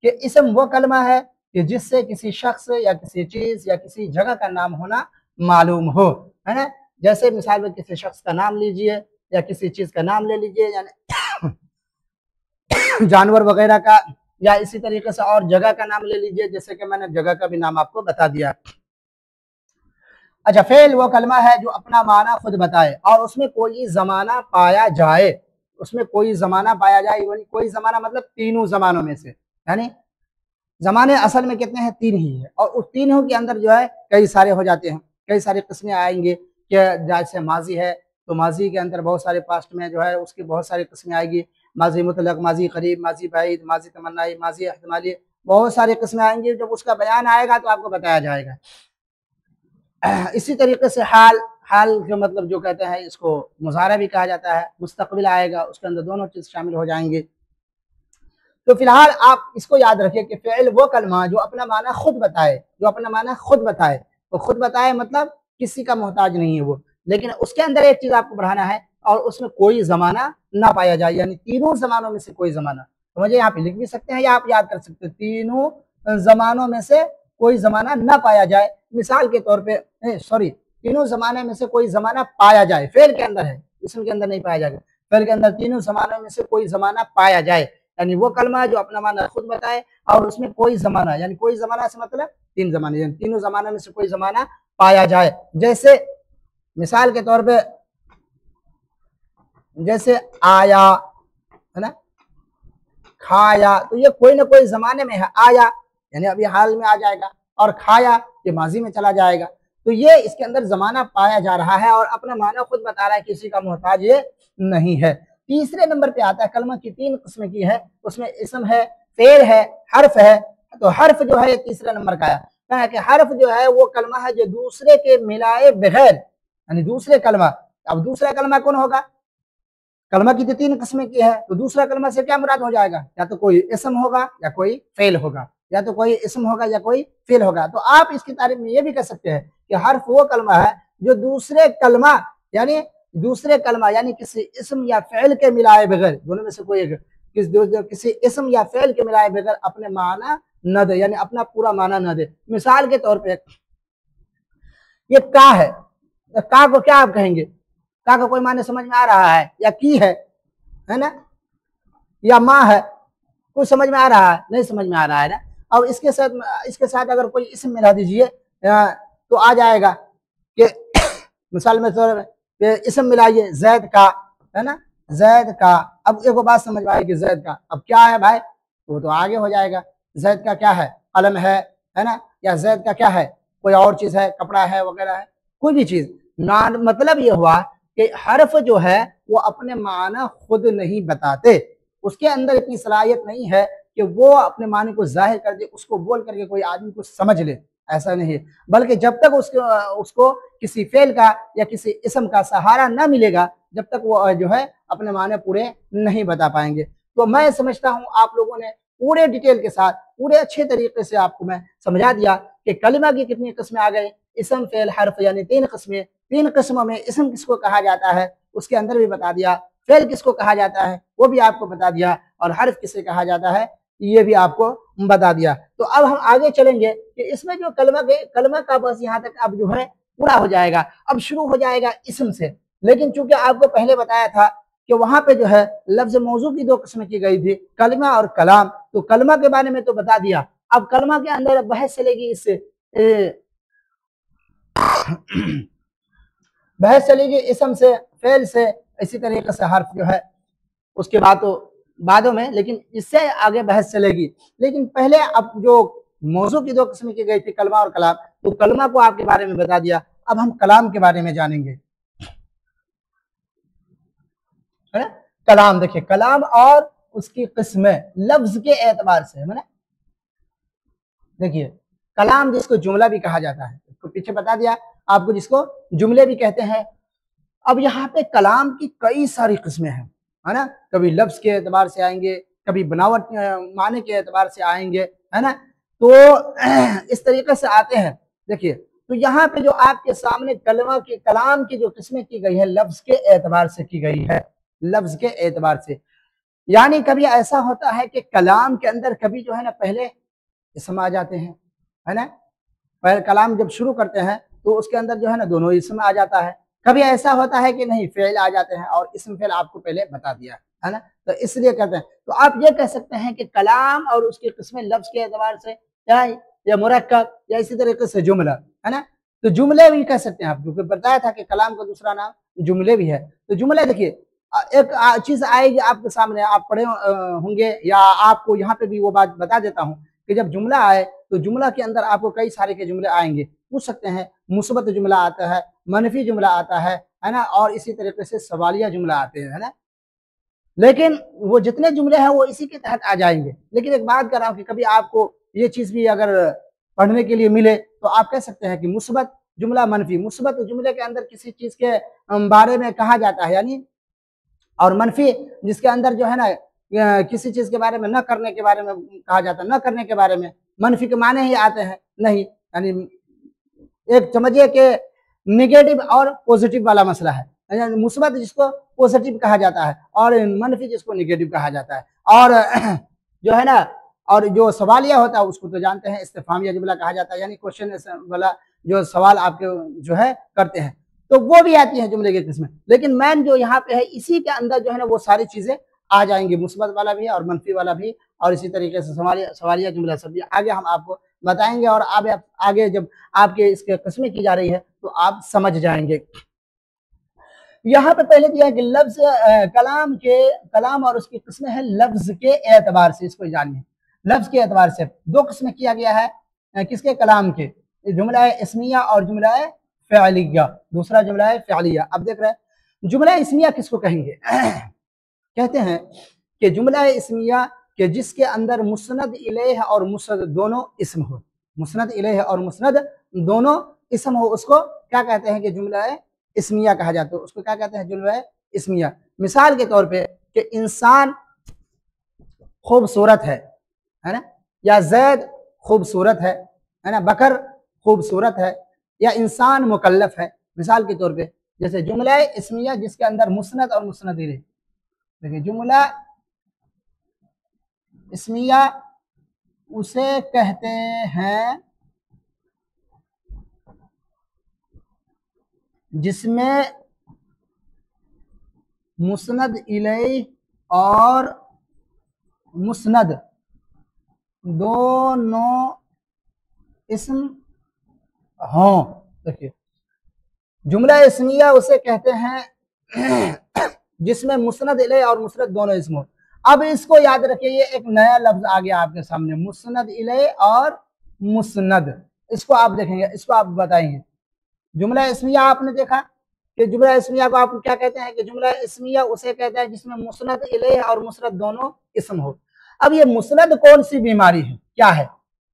कि इसम वो कलमा है कि जिससे किसी शख्स या किसी चीज या किसी जगह का नाम होना मालूम हो, है ना। जैसे मिसाल में किसी शख्स का नाम लीजिए या किसी चीज का नाम ले लीजिए, यानी जानवर वगैरह का, या इसी तरीके से और जगह का नाम ले लीजिए, जैसे कि मैंने जगह का भी नाम आपको बता दिया। अच्छा, फेल वो कलमा है जो अपना माना खुद बताए और उसमें कोई जमाना पाया जाए, उसमें कोई जमाना पाया जाए, कोई जमाना मतलब तीनों जमानों में से, यानी जमाने असल में कितने हैं? 3 ही है, और उस तीनों के अंदर जो है कई सारे हो जाते हैं, कई सारी किस्में आएंगे कि जैसे माजी है तो माजी के अंदर बहुत सारे पास्ट में जो है उसकी बहुत सारी किस्में आएगी, माजी मुतलक, माजी करीब, माजी बाइद, माजी तमन्नाई, माजी एहतमाली, बहुत सारी किस्में आएंगी। जब उसका बयान आएगा तो आपको बताया जाएगा। इसी तरीके से हाल, हाल जो मतलब जो कहते हैं इसको मुजारा भी कहा जाता है, मुस्तकबिल आएगा उसके अंदर दोनों चीज शामिल हो जाएंगे। तो फिलहाल आप इसको याद रखिए कि फ़िल वो कलमा जो अपना माना खुद बताए, जो अपना माना खुद बताए, तो खुद बताए मतलब किसी का मोहताज नहीं है वो, लेकिन उसके अंदर एक चीज आपको बढ़ाना है और उसमें कोई जमाना ना पाया जाए, यानी तीनों जमानों में से कोई जमाना। तो मुझे यहाँ पे लिख भी सकते हैं या आप याद कर सकते हैं, तीनों जमानों में से कोई जमाना ना पाया जाए। मिसाल के तौर पे सॉरी, तीनों जमाने में से कोई जमाना पाया जाए, फेल के अंदर है, इसम के अंदर नहीं पाया जाएगा, फेल के अंदर तीनों जमानों में से कोई जमाना पाया जाए, यानी वो कलमा जो अपना माना खुद बताए और उसमें कोई जमाना, यानी कोई जमाना से मतलब 3 जमाने, यानी तीनों जमाने में से कोई जमाना पाया जाए। जैसे मिसाल के तौर पे जैसे आया है ना, खाया, तो ये कोई ना कोई जमाने में है। आया यानी अभी हाल में आ जाएगा, और खाया ये माजी में चला जाएगा। तो ये इसके अंदर जमाना पाया जा रहा है और अपना माना खुद बता रहा है, किसी का मोहताज ये नहीं है। तीसरे नंबर पे आता है, कलमा की 3 किस्म की है, उसमें इसम है, फेल है, हर्फ है। तो हर्फ जो है तीसरे नंबर का है कि हर्फ जो है वो कलमा है जो दूसरे के मिलाए बगैर, यानी दूसरे कलमा। अब दूसरा कलमा कौन होगा? कलमा की तो 3 किस्में की है, तो दूसरा कलमा से क्या मुराद हो जाएगा? या तो कोई इसम होगा या कोई फेल होगा, या तो कोई इसम होगा या कोई फेल होगा। तो आप इसकी तारीफ में ये भी कह सकते हैं कि हर्फ वो कलमा है जो दूसरे कलमा यानी किसी इसम या फेल के मिलाए बगैर, दोनों में से कोई एक, किसी इसम या फेल के मिलाए बगैर अपने माना न दे, यानी अपना पूरा माना न दे। मिसाल के तौर पे ये का है, का को क्या आप कहेंगे? का कोई माने समझ में आ रहा है? या की है ना, या माँ है? कुछ समझ में आ रहा है? नहीं समझ में आ रहा है ना। अब इसके साथ अगर कोई इसम मिला दीजिए तो आ जाएगा कि मिसाल में तो इसम मिलाइए जैद का, है ना, जैद का। अब एक बात समझ में आएगी, जैद का अब क्या है भाई, वो तो आगे हो जाएगा। जैद का क्या है? कलम है ना, या जैद का क्या है? कोई और चीज है, कपड़ा है वगैरह है, कोई भी चीज। मतलब ये हुआ कि हर्फ जो है वो अपने माना खुद नहीं बताते, उसके अंदर इतनी सलाहियत नहीं है कि वो अपने माने को जाहिर कर दे, उसको बोल करके कोई आदमी को समझ ले, ऐसा नहीं है। बल्कि जब तक उसको किसी फेल का या किसी इसम का सहारा ना मिलेगा, जब तक वो जो है अपने माने पूरे नहीं बता पाएंगे। तो मैं समझता हूँ आप लोगों ने पूरे डिटेल के साथ, पूरे अच्छे तरीके से आपको मैं समझा दिया कि कलिमा की कितनी किस्में आ गई, इसम, फेल, हर्फ, यानी 3 किस्में। 3 किस्मों में इसम किसको कहा जाता है उसके अंदर भी बता दिया, फेल किसको कहा जाता है वो भी आपको बता दिया, और हर्फ किसे कहा जाता है ये भी आपको बता दिया। तो अब हम आगे चलेंगे कि इसमें जो कलमा का बस यहाँ तक अब जो है पूरा हो जाएगा। अब शुरू हो जाएगा इसम से, लेकिन चूंकि आपको पहले बताया था कि वहां पे जो है लफ्ज मौजू की 2 किस्में की गई थी, कलमा और कलाम। तो कलमा के बारे में तो बता दिया, अब कलमा के अंदर बहस चलेगी, इससे बहस चलेगी इसम से, फेल से, इसी तरीके से हर्फ जो है उसके बाद तो बादों में, लेकिन इससे आगे बहस चलेगी। लेकिन पहले अब जो मौजू की 2 किस्में की गई थी, कलमा और कलाम, तो कलमा को आपके बारे में बता दिया। अब हम कलाम के बारे में जानेंगे, है ना। कलाम देखिए, कलाम और उसकी किस्में लफ्ज के एतबार से, है ना। देखिए कलाम जिसको जुमला भी कहा जाता है, इसको पीछे बता दिया आपको, जिसको जुमले भी कहते हैं। अब यहाँ पे कलाम की कई सारी किस्में हैं, है ना। कभी लफ्ज के एतबार से आएंगे, कभी बनावट माने के एतबार से आएंगे, है ना। तो इस तरीके से आते हैं। देखिए तो यहाँ पे जो आपके सामने कलाम की जो किस्में की गई है, लफ्ज के एतबार से की गई है, लफ्ज के एतबार से। यानी कभी ऐसा होता है कि कलाम के अंदर कभी जो है ना पहले इसम आ जाते हैं, है ना। पहले कलाम जब शुरू करते हैं तो उसके अंदर जो है ना दोनों इसम आ जाता है। कभी ऐसा होता है कि नहीं, फेल आ जाते हैं, और इसम फेल आपको पहले बता दिया है ना, तो इसलिए कहते हैं। तो आप ये कह सकते हैं कि कलाम और उसकी किस्में लफ्ज के एतबार से या मुरक्कब या इसी तरीके से जुमला, है ना। तो जुमले भी कह सकते हैं आप, क्योंकि बताया था कि कलाम का दूसरा नाम जुमले भी है। तो जुमले देखिए, एक चीज आएगी आपके सामने, आप पढ़े होंगे या आपको यहाँ पे भी वो बात बता देता हूँ कि जब जुमला आए तो जुमला के अंदर आपको कई सारे के जुमले आएंगे, पूछ सकते हैं मुस्बत जुमला आता है, मनफी जुमला आता है ना, और इसी तरीके से सवालिया जुमला आते हैं, है ना। लेकिन वो जितने जुमले हैं वो इसी के तहत आ जाएंगे। लेकिन एक बात कर रहा हूँ कि कभी आपको ये चीज भी अगर पढ़ने के लिए मिले तो आप कह सकते हैं कि मुस्बत जुमला मनफी, मुस्बत जुमले के अंदर किसी चीज के बारे में कहा जाता है यानी, और मनफी जिसके अंदर जो है ना किसी चीज के बारे में न करने के बारे में कहा जाता है, न करने के बारे में मनफी के माने ही आते हैं नहीं, यानी एक समझिए कि निगेटिव और पॉजिटिव वाला मसला है। मुस्बत जिसको पॉजिटिव कहा जाता है और मनफी जिसको निगेटिव कहा जाता है। और जो है ना, और जो सवालिया होता है उसको तो जानते हैं इस्तिफामिया जुमला कहा जाता है, यानी क्वेश्चन वाला जो सवाल आपके जो है करते हैं, तो वो भी आती है जुमले के किस्में। लेकिन मैन जो यहाँ पे है इसी के अंदर जो है ना वो सारी चीजें आ जाएंगी, मुस्बत वाला भी और मनफी वाला भी, और इसी तरीके से सवालिया जुमला सब भी आगे हम आपको बताएंगे। और आगे जब आपके इसके किस्में की जा रही है तो आप समझ जाएंगे। यहाँ पे पहले दिया है कि लफ्ज कलाम और उसकी किस्में है लफ्ज के एतबार से, इसको जानिए। लफ्ज के एतबार से दो किस्में किया गया है किसके, कलाम के, जुमला है इस्मिया और जुमला है फ़िअलिया। दूसरा जुमला है फ़िअलिया। अब देख रहे हैं जुमला इस्मिया किसको कहेंगे कहते हैं कि जुमला इस्मिया के जिसके अंदर मुस्नद इलैह और मुस्नद दोनों इस्म हो, मुस्नद इलैह और मुस्नद दोनों इस्म हो, उसको क्या कहते हैं कि जुमला इस्मिया कहा जाता है। उसको क्या कहते हैं, जुमला इस्मिया। मिसाल के तौर पे कि इंसान खूबसूरत है ना, या जैद खूबसूरत है ना, बकर खूबसूरत है, या इंसान मुकल्लफ है। मिसाल के तौर पे जैसे जुमला इस्मिया जिसके अंदर मुस्नद और मुस्नद इलैह, देखिए जुमला इस्मिया उसे कहते हैं जिसमें मुस्नद इलैह और मुस्नद दोनों इस्म हों। देखिए जुमला इस्मिया उसे कहते हैं जिसमें मुस्नद इलैह और मुस्नद दोनों इस्म हो। अब इसको याद रखिए, ये एक नया लफ्ज आ गया आपके सामने, मुस्नद इलैह और मुस्नद। इसको आप देखेंगे, इसको आप बताएंगे। जुमला इस्मिया आपने देखा कि जुमला इस्मिया को आप क्या कहते हैं कि जुमला इस्मिया उसे कहते हैं जिसमें मुस्नद इलैह और मुस्नद दोनों इस्म हो। अब ये मुस्नद कौन सी बीमारी है, क्या है,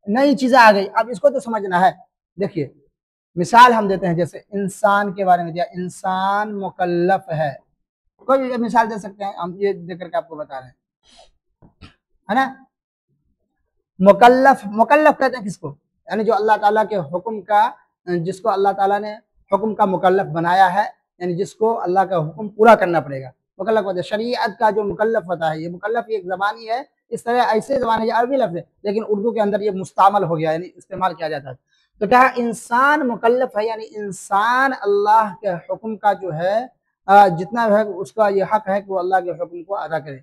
नई चीजें आ गई, अब इसको तो समझना है। देखिए मिसाल हम देते हैं, जैसे इंसान के बारे में दिया, इंसान मुकल्लफ है, कोई भी मिसाल दे सकते हैं, हम ये देकर के आपको बता रहे हैं, है ना। मुकल्लफ, मुकल्लफ कहते हैं किसको, यानी जो अल्लाह ताला के हुक्म का, जिसको अल्लाह ताला ने हुक्म का मुकल्लफ बनाया है, यानी जिसको अल्लाह का हुक्म पूरा करना पड़ेगा, मुकल्लफ होता है। शरीयत का जो मुकल्लफ होता है, ये मुकल्लफ एक ज़बानी है, इस तरह ऐसे ज़बान है, अरबी लफ्ज़ है, लेकिन उर्दू के अंदर ये मुस्तामल हो गया, यानी इस्तेमाल किया जाता है। तो क्या इंसान मुकल्लफ है, यानी इंसान अल्लाह के हुक्म का जो है जितना है उसका ये हक है कि वो अल्लाह के हुक्म को अदा करे।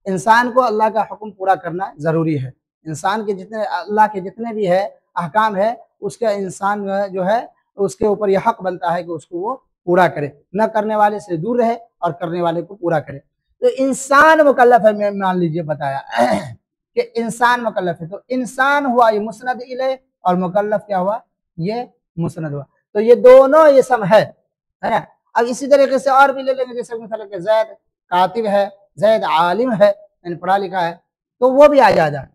इंसान को अल्लाह का हुक्म पूरा करना ज़रूरी है। इंसान के जितने अल्लाह के जितने भी है अहकाम है, उसका इंसान जो है उसके ऊपर यह हक बनता है कि उसको वो पूरा करे, न करने वाले से दूर रहे और करने वाले को पूरा करे। तो इंसान मुकल्लफ है, मैं मान लीजिए बताया कि इंसान मुकल्लफ है, तो इंसान हुआ ये मुस्नद इलैह और मुकल्लफ क्या हुआ, ये मुस्नद हुआ। तो ये दोनों ये सब है ना। अब इसी तरीके से और भी ले लेंगे, जैसे मिसाल के जैद कातिब है, जैद आलिम है, यानी पढ़ा लिखा है, तो वो भी आ जाएगा।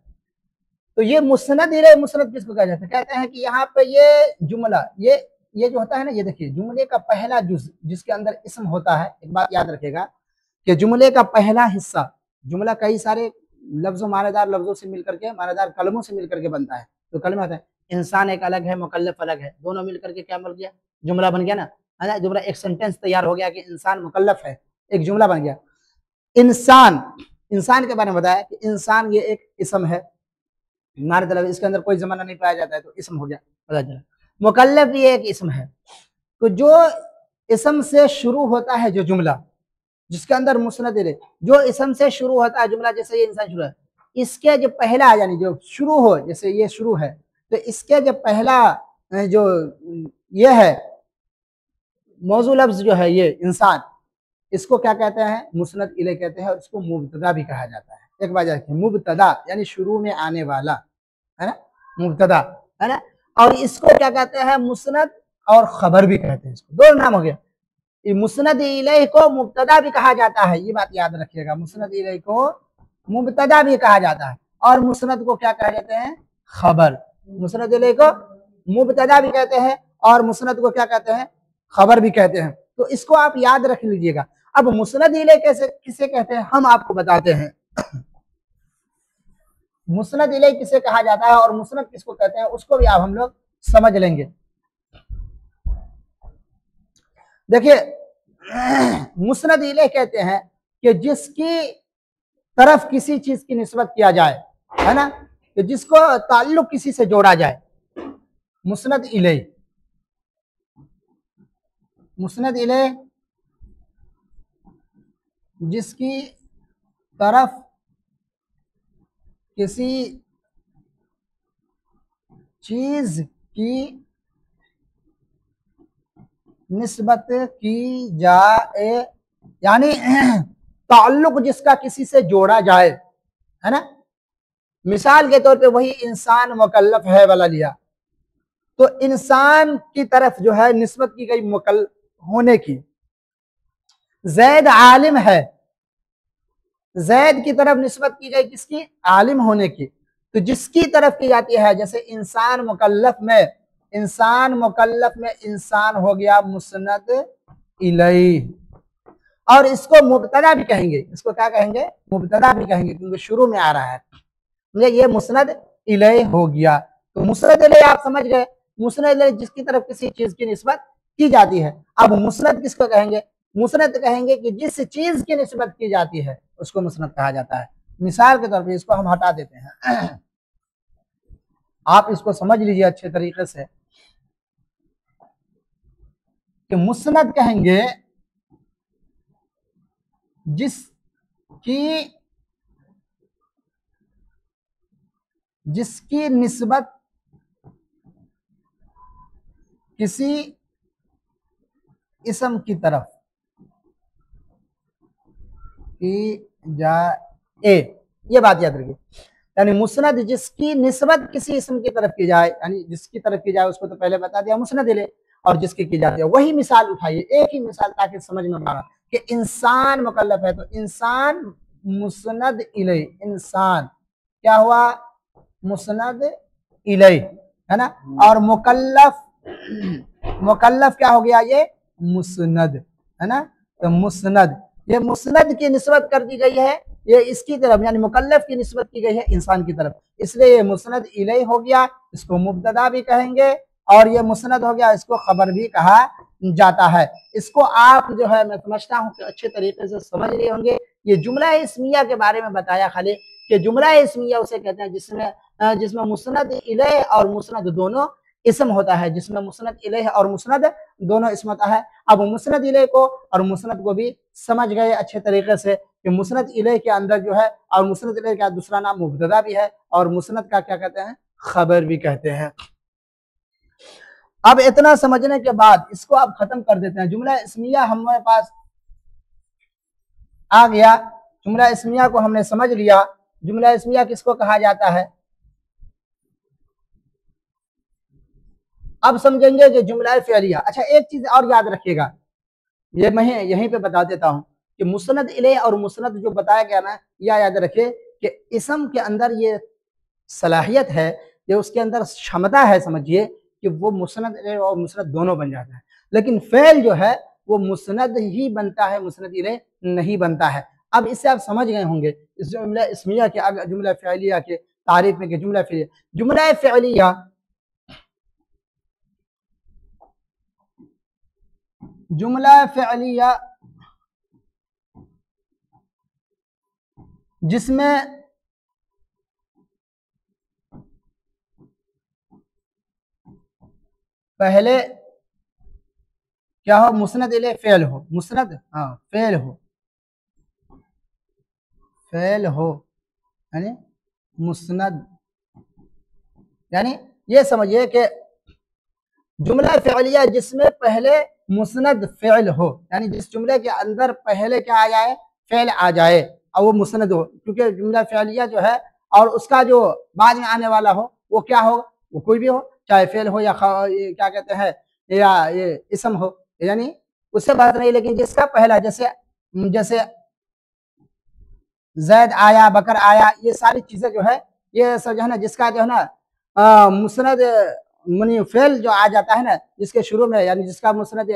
तो ये मुस्नद इलैह, मुस्नद किसको कहा जाता है, कहते हैं कि यहाँ पे ये जुमला ये जो होता है ना, ये देखिए जुमले का पहला जुज जिसके अंदर इस्म होता है, एक बात याद रखेगा कि जुमले का पहला हिस्सा, जुमला कई सारे लफ्जों मानेदार लफ्जों से मिलकर के, मानेदार कलमों से मिलकर के बनता है। तो कलमा होता है, इंसान एक अलग है, मुकल्लफ अलग है, दोनों मिलकर के क्या बन गया, जुमला बन गया ना, है ना। जुमला एक सेंटेंस तैयार हो गया कि इंसान मुकल्लफ है, एक जुमला बन गया। इंसान, इंसान के बारे में बताया कि इंसान ये एक इस्म है, मारे तलब इसके अंदर कोई जमाना नहीं पाया जाता है, तो इस्म हो गया, पता चला। मुकल्लफ भी एक इस्म है। तो जो इस्म से शुरू होता है जो जुमला, जिसके अंदर मुस्नद इलैह, जो इस्म से शुरू होता है जुमला, जैसे ये इंसान शुरू है, इसके जो पहला यानी जो शुरू हो, जैसे ये शुरू है, तो इसके जो पहला जो ये है मौजू लफ्ज जो है ये इंसान, इसको क्या कहते हैं, मुस्नद इलैह कहते हैं, और इसको मुब्तदा भी कहा जाता है। एक बार मुब्तदा यानी शुरू में आने वाला, मुब्तदा, है ना। और इसको क्या कहते हैं, मुस्नद और खबर भी कहते हैं, इसको दो नाम हो गया। मुस्नद इलैह को मुब्तदा भी कहा जाता है, ये बात याद रखिएगा, मुस्नद इलैह को मुब्तदा भी कहा जाता है और मुस्नद को क्या कहा जाते हैं, खबर। मुस्नद इलैह को मुब्तदा भी कहते हैं और मुस्नद को क्या कहते हैं, खबर भी कहते हैं। तो इसको आप याद रख लीजिएगा। अब मुस्नद इलैह कैसे किसे कहते हैं हम आपको बताते हैं। मुस्नद इलैह किसे कहा जाता है और मुस्नद किसको कहते हैं उसको भी आप हम लोग समझ लेंगे। देखिए मुस्नद इलैह कहते हैं कि जिसकी तरफ किसी चीज की निस्बत किया जाए, है ना, कि जिसको ताल्लुक किसी से जोड़ा जाए, मुस्नद इलैह। मुस्नद इलैह जिसकी तरफ किसी चीज की निस्बत की जाए, यानी ताल्लुक जिसका किसी से जोड़ा जाए, है ना। मिसाल के तौर पे वही इंसान मुकल्लफ है वाला लिया, तो इंसान की तरफ जो है निस्बत की गई मुकल्लफ होने की। जैद आलिम है, जैद की तरफ निस्बत की गई किसकी, आलिम होने की। तो जिसकी तरफ की जाती है, जैसे इंसान मुकल्लफ में, इंसान मुकल्लफ में इंसान हो गया मुस्नद इलैह। और इसको मुब्तदा भी कहेंगे, इसको क्या कहेंगे, मुब्तदा भी कहेंगे, क्योंकि शुरू में आ रहा है, ये मुस्नद इलैह हो गया। तो मुस्नद इलैह आप समझ गए, मुस्नद इलैह जिसकी तरफ किसी चीज की निस्बत की जाती है। अब मुस्नद किसको कहेंगे, मुस्नद कहेंगे कि जिस चीज की निस्बत की जाती है उसको मुस्नद कहा जाता है। मिसाल के तौर पे इसको हम हटा देते हैं, आप इसको समझ लीजिए अच्छे तरीके से कि मुस्नद कहेंगे जिसकी निस्बत किसी इस्म की तरफ की जाए, ये बात याद रखिए। यानी मुस्नद जिसकी निस्बत किसी इस्म की तरफ की जाए, यानी जिसकी तरफ की जाए उसको तो पहले बता दिया मुस्नद इलैह, और जिसकी की जाती है वही मिसाल उठाइए, एक ही मिसाल, ताकि समझ में आ कि इंसान मुकल्लफ है तो इंसान मुस्नद इलैह, इंसान क्या हुआ, मुस्नद इलैह, है ना। और मुकल्लफ, मुकल्लफ क्या हो गया, ये मुस्नद, है ना। तो मुस्नद, ये मुस्नद की निस्बत कर दी गई है, ये इसकी तरफ, यानी मुकल्लफ की निस्बत की गई है इंसान की तरफ, इसलिए ये मुस्नद इलैह हो गया। इसको मुब्तदा भी कहेंगे और ये मुस्नद हो गया, इसको खबर भी कहा जाता है। इसको आप जो है, मैं समझता हूँ कि अच्छे तरीके से समझ लिए होंगे। ये जुमला इस्मिया के बारे में बताया खाली, कि जुमला इस्मिया उसे कहते हैं जिसमें मुस्नद इलैह और मुस्नद दोनों इसम होता है, जिसमें मुस्नद इलैह और मुस्नद दोनों इसम होता है। अब मुस्नद इलैह को और मुस्नद को भी समझ गए अच्छे तरीके से कि मुस्नद इलैह के अंदर जो है, और मुस्नद इलैह का दूसरा नाम मुब्तदा भी है और मुस्नद का क्या कहते हैं, खबर भी कहते हैं। अब इतना समझने के बाद इसको आप खत्म कर देते हैं। जुमला इस्मिया हमारे पास आ गया, जुमला इस्मिया को हमने समझ लिया। जुमला इस्मिया किसको कहा जाता है, अब समझेंगे कि जुमला फ़िअलिया। अच्छा एक चीज और याद रखिएगा, ये मैं यहीं पे बता देता हूं कि मुस्नद इलैह और मुस्नद जो बताया गया ना, यह याद रखिए कि इसम के अंदर ये सलाहियत है, ये उसके अंदर क्षमता है, समझिए कि वो मुस्नद इलैह और मुस्नद दोनों बन जाता है। लेकिन फ़ेल जो है वो मुस्नद ही बनता है, मुस्नद इलैह नहीं बनता है। अब इससे आप समझ गए होंगे इस जुमला इस्मिया के, जुमला फ़िअलिया के तारीफ में, कि जुमला फ़िअलिया, जुमला फ़िअलिया, जुमला फ़िअलिया जिसमें पहले क्या हो, मुस्नद इलैह फ़ेल हो, मुस्नद फ़ेल हो, फ़ेल हो, यानी मुस्नद, यानी ये समझिए कि जुमला फ़िअलिया जिसमें पहले मुस्नद फ़ेल हो, यानी जिस जुमले के अंदर पहले क्या आ जाए, फ़ेल आ जाए और वो मुस्नद हो। क्योंकि जुमला फ़िअलिया जो है और उसका जो बाद में आने वाला हो वो क्या हो, वो कोई भी हो, चाहे फेल हो या ये क्या कहते हैं या ये इसम हो, यानी उससे बात नहीं। लेकिन जिसका पहला जैसे जैसे जैद आया, बकर आया, ये सारी चीजें जो है ये सब जो है ना, जिसका जो है ना मुस्नद मनी फेल जो आ जाता है ना जिसके शुरू में, यानी जिसका मुस्नद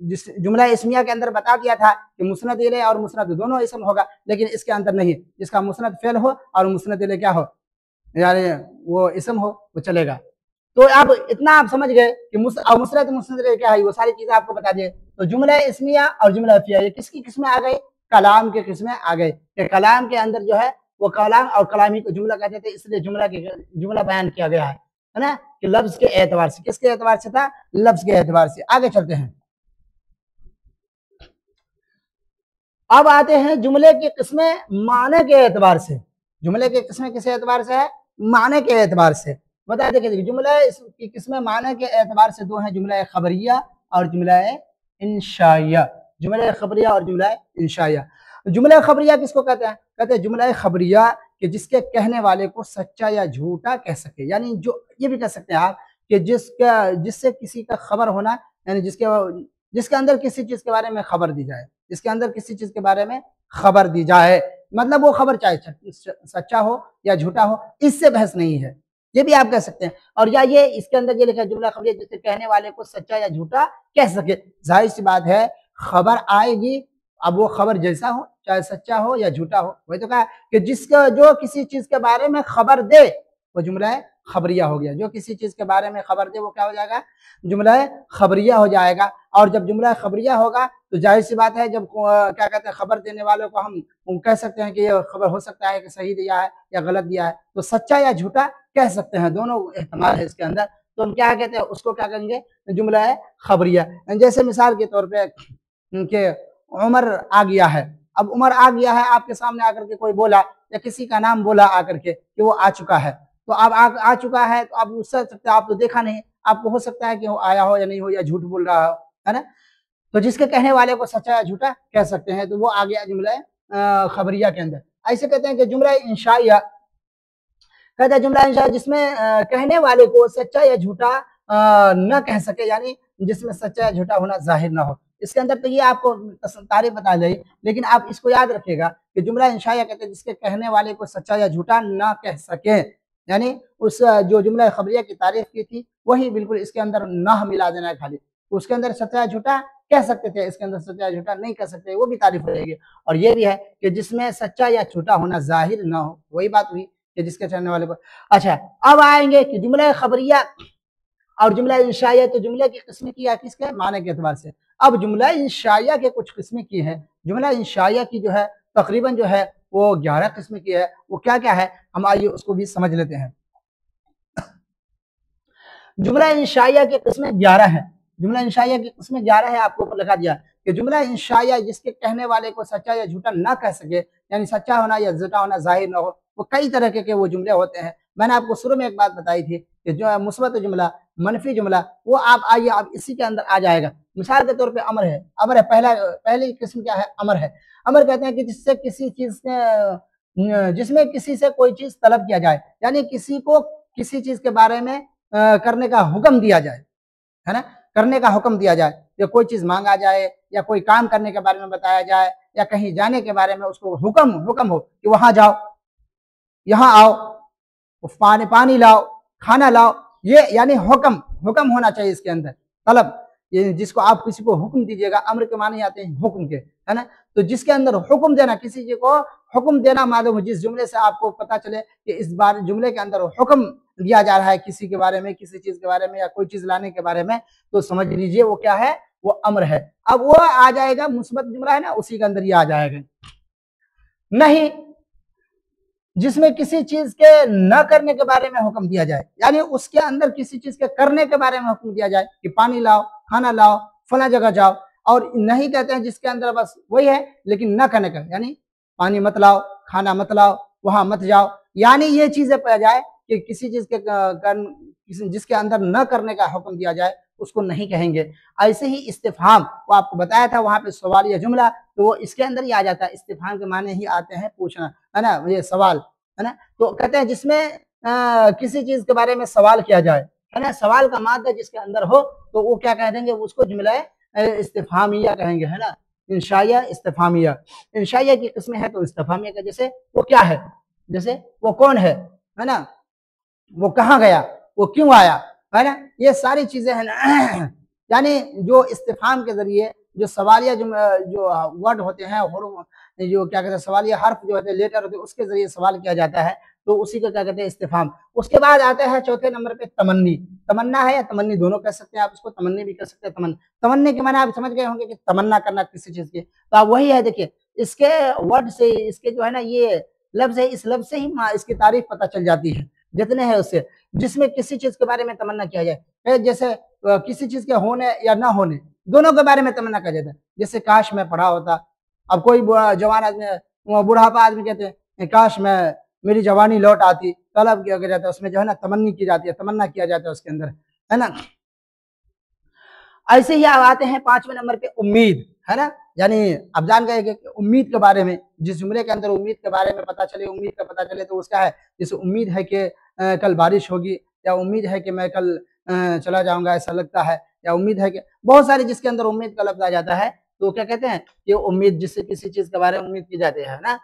जिस जुमला इस्मिया के अंदर बता दिया था कि मुस्नद इले और मुस्नद दोनों इसम होगा, लेकिन इसके अंदर नहीं, जिसका मुस्नद फेल हो और मुस्नद इले क्या हो, यानी वो इसम हो, वो चलेगा। तो अब इतना आप समझ गए कि मुस्नद मुस्नद इले क्या है, वो सारी चीजें आपको बता दिए। तो जुमला इस्मिया और जुमला फिया ये किसकी किस्में आ गई, कलाम के किस्में आ गए। कि कलाम के अंदर जो है वो कलाम और कलामी को जुमला कहते थे, इसलिए जुमला बयान किया गया है ना, कि लफ्ज के एतबार से। किसके एतबार से था, लफ्ज के एतबार से। आगे चलते हैं, अब आते हैं जुमले की किस्में माने के एतबार से। जुमले की किस्में किस एतबार से है, माने के एतबार से। बता देखिए जुमला की किस्में माने के एतबार से दो हैं, जुमला खबरिया और जुमला इंशाइया। जुमला खबरिया और जुमला इंशाइया। जुमला खबरिया किसको कहते हैं, कहते हैं जुमला खबरिया कि जिसके कहने वाले को सच्चा या झूठा कह सके, यानी जो ये भी कह सकते हैं आप कि जिससे किसी का खबर होना, यानी जिसके अंदर किसी चीज के बारे में खबर दी जाए, जिसके अंदर किसी चीज के बारे में खबर दी जाए, मतलब वो खबर चाहे सच्चा हो या झूठा हो, इससे बहस नहीं है, ये भी आप कह सकते हैं। और या ये इसके अंदर ये लिखा है जुमला खबरिया जिससे कहने वाले को सच्चा या झूठा कह सके। जाहिर सी बात है खबर आएगी, अब वो खबर जैसा हो, चाहे सच्चा हो या झूठा हो, वही तो कहा कि जिसका जो किसी चीज के बारे में खबर दे वो जुमला खबरिया हो गया। जो किसी चीज के बारे में खबर दे वो क्या हो जाएगा, जुमला खबरिया हो जाएगा। और जब जुमला खबरिया होगा तो जाहिर सी बात है, जब क्या कहते हैं खबर देने वालों को हम कह सकते हैं कि ये खबर हो सकता है कि सही दिया है या गलत दिया है, तो सच्चा या झूठा कह सकते हैं, दोनों इस्तेमाल है इसके अंदर। तो हम क्या कहते हैं, उसको क्या कहेंगे, जुमला है खबरिया। जैसे मिसाल के तौर पे कि उमर आ गया है, अब उमर आ गया है, आपके सामने आकर के कोई बोला या किसी का नाम बोला आकर के कि वो आ चुका है, तो अब आ चुका है तो आप उससे सकते, आप तो देखा नहीं, आपको हो सकता है कि वो आया हो या नहीं हो, या झूठ बोल रहा हो, है ना। तो जिसके कहने वाले को सच्चा या झूठा कह सकते हैं, तो वो आ गया जुमला खबरिया के अंदर। ऐसे कहते हैं कि जुमला इंशाइया, कहते हैं जुमला इंशाइया जिसमें कहने वाले को सच्चा या झूठा न कह सके, यानी जिसमें सच्चा या झूठा होना जाहिर ना हो। इसके अंदर तो ये आपको तारीफ बता दी, लेकिन आप इसको याद रखिएगा कि जुमला इंशाइया कहते हैं जिसके कहने वाले को सच्चा या झूठा ना कह सके, यानी उस जो जुमला खबरिया की तारीफ की थी वही बिल्कुल इसके अंदर ना मिला देना है खाली। उसके अंदर सच्चा या झूठा कह सकते थे, इसके अंदर सच्चा या झूठा नहीं कह सकते, वो भी तारीफ हो जाएगी। और ये भी है कि जिसमें सच्चा या झूठा होना जाहिर ना हो, वही बात हुई कि जिसके कहने वाले को। अच्छा, अब आएंगे कि जुमला खबरिया और जुमला इंशाइया, तो जुमले की किस्में की है किसके, माने के एतबार से। अब जुमला इंशाइया के कुछ किस्में की है। जुमला इंशाइया की जो है तकरीबन जो है वो 11 किस्में की है। वो क्या क्या है, हम आइए उसको भी समझ लेते हैं। जुमला इंशाइया की किस्में 11 है। जुमला इंशाइया की किस्में 11 है, आपको ऊपर लिखा दिया कि जुमला इंशाइया जिसके कहने वाले को सच्चा या झूठा ना कह सके, यानी सच्चा होना या झूठा होना जाहिर ना हो, वो कई तरह के वो जुमले होते हैं। मैंने आपको शुरू में एक बात बताई थी कि जो है मुस्बत जुमला, मनफी जुमला, वो आप आइए आप इसी के अंदर आ जाएगा। मिसाल के तौर पे अमर है, अमर है, पहली किस्म क्या है, अमर है। अमर कहते हैं कि जिससे किसी चीज के जिसमें किसी से कोई चीज तलब किया जाए, यानी किसी को किसी चीज के बारे में करने का हुक्म दिया जाए, है ना, करने का हुक्म दिया जाए, या कोई चीज मांगा जाए या कोई काम करने के बारे में बताया जाए या कहीं जाने के बारे में उसको हुक्म हो कि वहां जाओ, यहाँ आओ, पानी लाओ, खाना लाओ, ये यानी हुक्म होना चाहिए इसके अंदर, तलब। ये जिसको आप किसी को हुक्म दीजिएगा, अम्र के माने आते हैं हुक्म के, है ना। तो जिसके अंदर हुक्म देना, किसी चीज को हुक्म देना मालूम हो, जिस जुमले से आपको पता चले कि इस बार जुमले के अंदर हुक्म दिया जा रहा है किसी के बारे में, किसी चीज के बारे में या कोई चीज लाने के बारे में, तो समझ लीजिए वो क्या है, वो अम्र है। अब वो आ जाएगा मुस्बत जुमला है ना, उसी के अंदर ये आ जाएगा। नहीं, जिसमें किसी चीज के न करने के बारे में हुक्म दिया जाए, यानी उसके अंदर किसी चीज के करने के बारे में हुक्म दिया जाए कि पानी लाओ, खाना लाओ, फला जगह जाओ, और नहीं कहते हैं जिसके अंदर बस वही है लेकिन न करने का, यानी पानी मत लाओ, खाना मत लाओ, वहां मत जाओ, यानी ये चीजें पाया जाए कि किसी चीज के जिसके अंदर न करने का हुक्म दिया जाए उसको नहीं कहेंगे। ऐसे ही इस्तिफहाम, वो आपको बताया था वहां पे सवाल या जुमला, तो वो इसके अंदर ही आ जाता है। इस्तिफहाम के माने ही आते हैं पूछना, है ना, ये सवाल, है ना। तो कहते हैं जिसमें किसी चीज के बारे में सवाल किया जाए, है ना, सवाल का मादा जिसके अंदर हो तो वो क्या कह देंगे, उसको जुमला इस्तिफामिया कहेंगे, है ना, इंशाइया इस्तिफामिया। इंशाइया की किस्में है तो इस्तिफामिया का, जैसे वो क्या है, जैसे वो कौन है ना, वो कहाँ गया, वो क्यों आया, है ना, ये सारी चीजें है ना। यानी जो इस्तिफाम के जरिए जो सवालिया जो वर्ड होते हैं, जो क्या कहते हैं सवालिया हर्फ जो होते हैं, लेटर होते हैं, उसके जरिए सवाल किया जाता है, तो उसी को क्या कहते हैं इस्तिफाम। उसके बाद आते हैं चौथे नंबर पे तमन्नी। तमन्ना है या तमन्नी दोनों कह सकते हैं आप, उसको तमन्नी भी कह सकते हैं। तमन्नी के माने आप समझ गए होंगे कि तमन्ना करना किसी चीज की, तो आप वही है, देखिए इसके वर्ड से, इसके जो है ना ये लफ्ज है, इस लफ्ज से ही इसकी तारीफ पता चल जाती है जितने हैं उससे, जिसमें किसी चीज के बारे में तमन्ना किया जाए, जैसे किसी चीज के होने या ना होने दोनों के बारे में तमन्ना किया जाता है। जैसे काश मैं पढ़ा होता। अब कोई जवान आदमी, बुढ़ापा आदमी कहते हैं काश मैं मेरी जवानी लौट आती, तलब किया जाता है, उसमें जो है ना तमन्नी की जाती है, तमन्ना किया जाता है उसके अंदर, है ना। ऐसे ही आप आते हैं पांचवें नंबर पे उम्मीद, है ना, यानी अब जान गए कि उम्मीद के बारे में, जिस जुमले के अंदर उम्मीद के बारे में पता चले, उम्मीद का पता चले तो उसका है, जैसे उम्मीद है कि कल बारिश होगी, या उम्मीद है कि मैं कल चला जाऊंगा ऐसा लगता है, या उम्मीद है कि बहुत सारी जिसके अंदर उम्मीद का लफ्ज आ जाता है तो क्या कहते हैं कि उम्मीद, जिससे किसी चीज के बारे में उम्मीद की जाती है ना।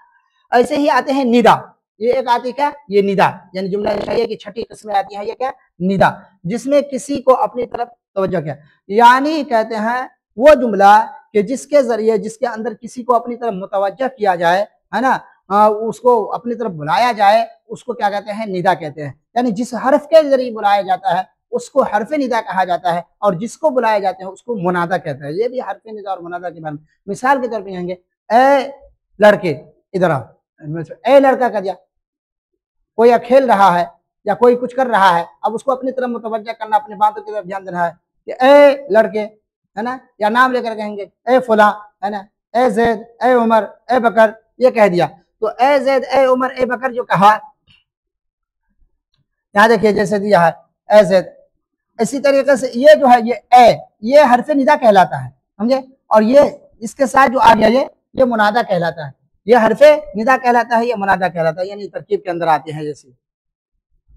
ऐसे ही आते हैं निदा। ये एक आती क्या, ये निदा, यानी जुमला इंशाइया की छठी किस्में आती है, ये क्या, निदा, जिसमें किसी को अपनी तरफ तवज्जो किया, यानी कहते हैं वो जुमला कि जिसके जरिए, जिसके अंदर किसी को अपनी तरफ मुतवज्जह किया जाए, है ना, उसको अपनी तरफ बुलाया जाए, उसको क्या कहते हैं, निदा कहते हैं। यानी जिस हर्फ के जरिए बुलाया जाता है उसको हर्फ निदा कहा जाता है, और जिसको बुलाए जाते हैं उसको मुनादा कहते हैं। ये भी हर्फ निदा और मुनादा के बारे में मिसाल के तौर पर कहेंगे, ए लड़के इधर आओ, ए लड़का कर दिया, कोई खेल रहा है या कोई कुछ कर रहा है, अब उसको अपनी तरफ मुतवज्जह करना, अपनी बातों की तरफ ध्यान देना है कि ए लड़के, है ना, या नाम लेकर कहेंगे ए फुला, है ना, ए जैद, ए उमर, ए बकर, ये कह दिया। तो ए जैद, ए उमर, ए बकर जो कहा, यहाँ देखिए जैसे दिया है ए जैद, इसी तरीके से ये जो है ये हर्फ निदा कहलाता है, समझे, और ये इसके साथ जो आ गया ये मुनादा कहलाता है, ये हर्फे निदा कहलाता है, ये मुनादा कहलाता है, यानी तरकीब के अंदर आते हैं जैसे।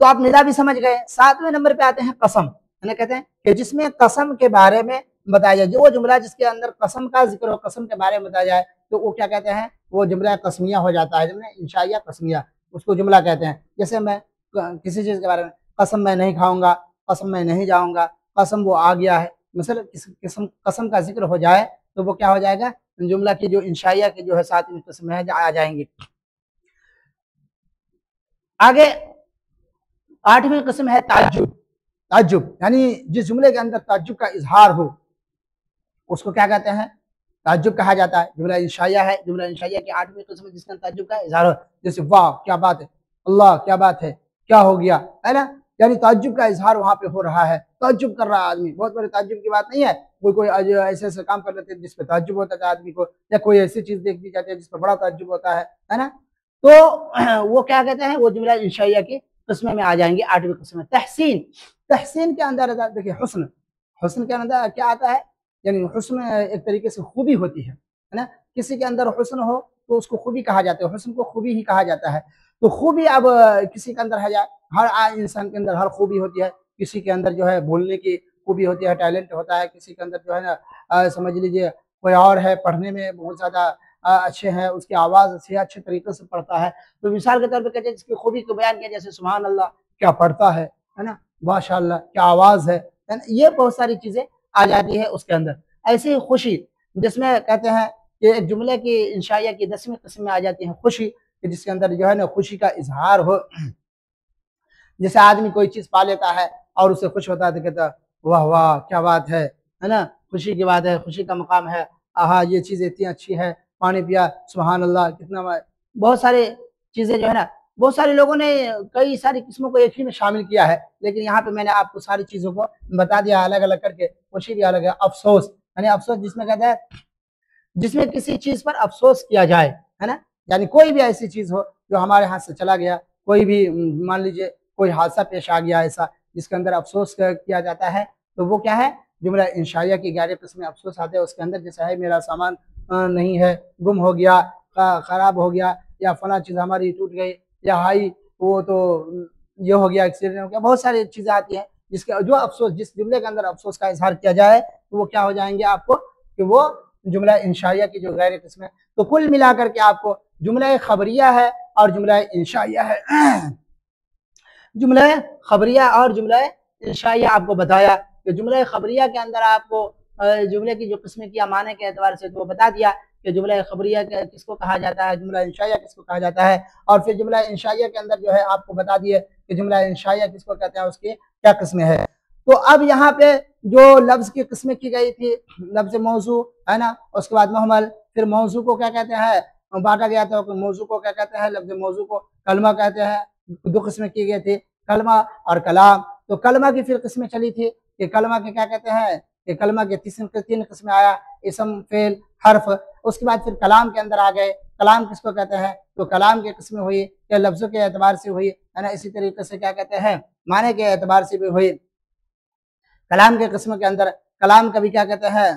तो आप निदा भी समझ गए। सातवें नंबर पे आते हैं कसम, है ना, कहते हैं कि जिसमें कसम के बारे में बताया जाए, जो जुमला जिसके अंदर कसम का जिक्र हो, कसम के बारे में बताया जाए, तो वो क्या कहते हैं, वो जुमला कसमिया हो जाता है, जुमला इंशाइया कसमिया, उसको जुमला कहते हैं। जैसे मैं किसी चीज के बारे में, कसम मैं नहीं खाऊंगा, कसम मैं नहीं जाऊंगा, कसम वो आ गया है, मतलब कसम का जिक्र हो जाए तो वो क्या हो जाएगा, जुमला की जो इंशाइया की जो है सातवीं किस्म है आ जाएंगे। आगे आठवीं किस्म है ताज्जुब। ताज्जुब यानी जिस जुमले के अंदर ताज्जुब का इजहार हो उसको क्या कहते हैं, ताज्जुब कहा जाता है। जुमला इंशाइया है, जुमला इंशाइया की आठवीं किस्म जिसके अंदर ताज्जुब का इजहार हो, जैसे वाह क्या बात है, अल्लाह क्या बात है, क्या हो गया, है ना, यानी ताज्जुब का इजहार वहां पे हो रहा है, ताज्जुब कर रहा है आदमी। बहुत बड़े ताज्जुब की बात नहीं है, कोई ऐसे ऐसे काम कर लेते हैं जिसपे ताज्जुब होता है आदमी को, या कोई ऐसी चीज देख दी जाती है जिसपे बड़ा ताज्जुब होता है ना। तो वो क्या कहते हैं, वो जुमला इंशाइया की किस्म में आ जाएंगे। आठवीं किस्म तहसीन। तहसीन के अंदर देखिए हुस्न, हुस्न के अंदर क्या आता है, यानी हुस्न एक तरीके से खूबी होती है ना, किसी के अंदर हुस्न हो तो उसको खूबी कहा जाता है, हुस्न को खूबी ही कहा जाता है। तो खूबी अब किसी के अंदर है या हर इंसान के अंदर हर खूबी होती है, किसी के अंदर जो है बोलने की खूबी होती है, टैलेंट होता है, किसी के अंदर जो है ना समझ लीजिए कोई और है, पढ़ने में बहुत ज़्यादा अच्छे हैं, उसकी आवाज़ अच्छी है, अच्छे तरीके से पढ़ता है। तो मिसाल के तौर पर कहते हैं जिसकी खूबी को बयान किया, जैसे सुभान अल्लाह क्या पढ़ता है ना, माशाअल्लाह क्या आवाज़ है ना, ये बहुत सारी चीज़ें आ जाती है उसके अंदर। ऐसी ही खुशी, जिसमें कहते हैं कि एक जुमले की इंशाइया की 10वीं किस्म में आ जाती है खुशी, कि जिसके अंदर जो है ना खुशी का इजहार हो। जैसे आदमी कोई चीज़ पा लेता है और उससे खुश होता है तो कहता है वाह वाह क्या बात है ना, खुशी की बात है, खुशी का मकाम है, आहा ये चीज़ इतनी अच्छी है, पानी पिया सुभान अल्लाह कितना, बहुत सारे चीज़ें जो है ना, बहुत सारे लोगों ने कई सारी किस्मों को एक ही में शामिल किया है, लेकिन यहाँ पे मैंने आपको सारी चीज़ों को बता दिया अलग अलग करके। खुशी भी अलग है, अफसोस यानी अफसोस जिसमें कहता है जिसमें किसी चीज़ पर अफसोस किया जाए, है ना, यानी कोई भी ऐसी चीज़ हो जो हमारे हाथ से चला गया, कोई भी मान लीजिए कोई हादसा पेश आ गया ऐसा जिसके अंदर अफसोस किया जाता है, तो वो क्या है, जुमला इंशाइया की 11 किस्में अफसोस आते हैं उसके अंदर। जैसे है मेरा सामान नहीं है, गुम हो गया, ख़राब हो गया, या फला चीज़ हमारी टूट गई, या हाई वो तो ये हो गया, एक्सीडेंट हो गया, बहुत सारी चीजें आती हैं जिसके जो अफसोस, जिस जुमले के अंदर अफसोस का इजहार किया जाए तो वो क्या हो जाएंगे आपको, कि वो जुमला इंशाइया की जो गैर किस्म है। तो कुल मिलाकर के आपको जुमला खबरिया है और जुमला इंशाइया है। जुमला खबरिया और जुमला इंशाइया आपको बताया कि जुमला खबरिया के अंदर आपको जुमले की जो किस्म किया माने के एतबार से तो वो बता दिया कि जुमला खबरिया किसको कहा जाता है, जुमला इंशाइया किसको कहा जाता है। और फिर जुमला इंशाइया के अंदर जो है आपको बता दिए कि जुमला इंशाइया किसको कहते हैं, उसकी क्या किस्में है। तो अब यहाँ पे जो लफ्ज की किस्में की गई थी, लफ्ज मौजू है ना, उसके बाद मुहमल, फिर मौजू को क्या कहते हैं बांटा गया था, मौजू को क्या कहते हैं, लफ्ज मौजू को कलमा कहते हैं। दो किस्में की गई थी, कलमा और कलाम। तो कलमा की फिर किस्में चली थी कि कलमा के क्या कहते हैं, कि कलमा के तीन किस्में आया, इसम, फेल, हर्फ। उसके बाद फिर कलाम के अंदर आ गए, कलाम किसको कहते हैं, तो कलाम की किस्में हुई कि लफ्जों के एतबार से हुई है ना, इसी तरीके से क्या कहते हैं माने के एतबार से भी हुई। कलाम के किस्म के अंदर कलाम का भी क्या कहते हैं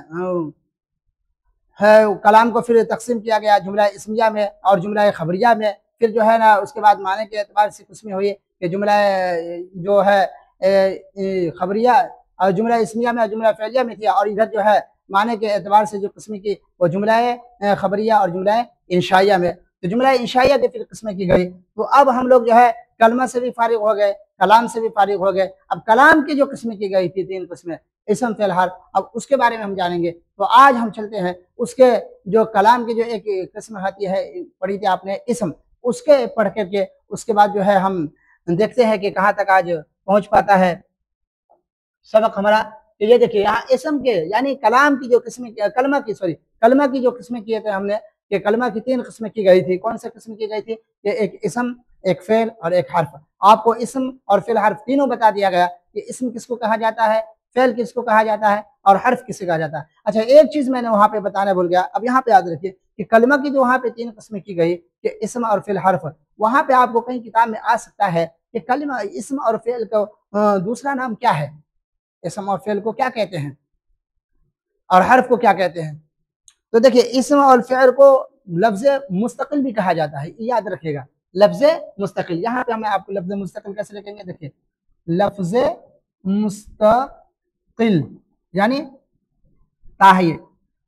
है, कलाम को फिर तकसीम किया गया जुमला इसमिया में और जुमला खबरिया में। फिर जो है ना उसके बाद माने के एतबार से किस्में हुई कि जुमला जो है खबरिया और जुमला इसमिया में और जुमला फ़ेलिया में थी, और इधर जो है माने के एतबार से जो किस्में की वो जुमला खबरिया और जुमला इंशाइया में। तो जुमला इंशाइया की फिर किस्में की गई। तो अब हम लोग जो है कलमा से भी फारिग हो गए, कलाम से भी फारिग हो गए। अब कलाम की जो किस्में की गई थी तीन किस्में, इसम, फ़ेल, हर्फ, अब उसके बारे में हम जानेंगे। तो आज हम चलते हैं उसके जो कलाम की जो एक किस्म आती है, पढ़ी थी आपने इसम, उसके पढ़ करके उसके बाद जो है हम देखते हैं कि कहाँ तक आज पहुंच पाता है सबक हमारा। तो ये देखिए यहाँ इसम के यानी कलाम की जो किस्में, कलमा की जो किस्में किए थे हमने, कि कलमा की तीन किस्में की गई थी। कौन सी किस्म की गई थी, कि एक इसम, एक फेल और एक हर्फ। आपको इसम और फेल हर्फ तीनों बता दिया गया कि इसम किसको कहा जाता है, फेल किसको कहा जाता है और हर्फ किसे कहा जाता है। अच्छा, एक चीज मैंने वहां पे बताना भूल गया, अब यहाँ पे याद रखिए कि कलमा की जो वहां पे तीन किस्में की गई कि इसम और फेल, हर्फ, वहां पे आपको कहीं किताब में आ सकता है कि कलमा, इसम और फेल का दूसरा नाम क्या है, इसम और फेल को क्या कहते हैं और हर्फ को क्या कहते हैं। तो देखिए इसम और फेल को लफ्ज मुस्तकिल भी कहा जाता है, याद रखिएगा, लफ्ज मुस्तकिल। यहाँ पे हमें आपको लफ्ज मुस्तकिल कैसे लिखेंगे, देखिए लफ्ज मुस्तकिल यानी ताहिर।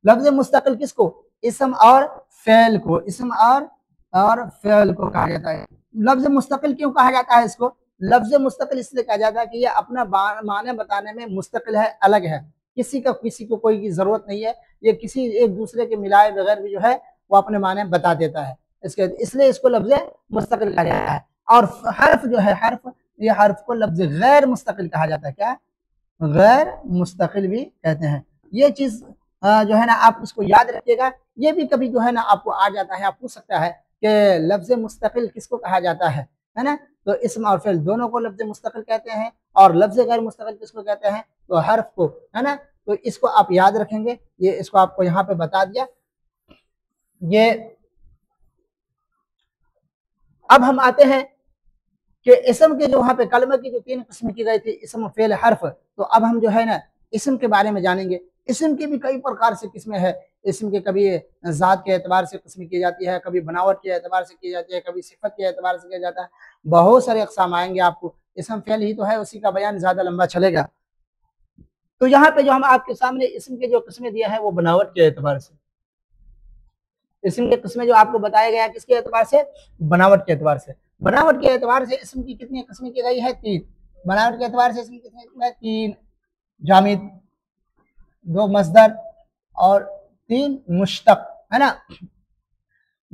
लफ्ज मुस्तकिल किसको, इसम और फेल को, इसम और फेल को कहा जाता है। लफ्ज मुस्तकिल क्यों कहा जाता है इसको, लफ्ज मुस्तकिल इसलिए कहा जाता है कि ये अपना माने बताने में मुस्तकिल है, अलग है, किसी को कोई की जरूरत नहीं है, ये किसी एक दूसरे के मिलाए बगैर भी जो है वो अपने माने बता देता है, इसके इसलिए इसको लफ्ज मुस्तकिल कहा जाता है। और हर्फ जो है, हर्फ, ये हर्फ को लफ्ज गैर मुस्तकिल कहा जाता है, क्या, गैर मुस्तकिल भी कहते हैं। ये चीज जो है ना आप इसको याद रखिएगा। ये भी कभी जो है ना आपको आ जाता है, आप पूछ सकता है कि लफ्ज मुस्तकिल किसको कहा जाता है ना। तो इसम और फेल दोनों को लफ्ज मुस्तकिल कहते हैं, और लफ्ज गैर मुस्तकिल किसको कहते हैं, तो हर्फ को, है ना। तो इसको आप याद रखेंगे, ये इसको आपको यहाँ पे बता दिया। ये अब हम आते हैं कि इसम के जो वहां पे कलमे की जो तीन किस्म की गई थी, इसम, फेल, हर्फ। तो अब हम जो है ना इसम के बारे में जानेंगे। इसम की भी कई प्रकार से किस्में हैं। इसम के कभी जात के एतबार से किस्म की जाती है, कभी बनावट के एतबार से की जाती है, कभी सिफत के एतबार से किया जाता है। बहुत सारे अकसाम आएंगे आपको, इसम फेल ही तो है, उसी का बयान ज्यादा लंबा चलेगा। तो यहाँ पे जो हम आपके सामने इसम के जो किस्में दिया है वो बनावट के एतबार से, इसम के किस्में जो आपको बताया गया किसके एतबार से, बनावट के एतबार से। बनावट के एतबार से इसम की कितनी किस्में की गई है, तीन। बनावट के एतबार से इसम कितनी है, तीन। जामिद, दो मस्दर और तीन मुश्तक, है ना।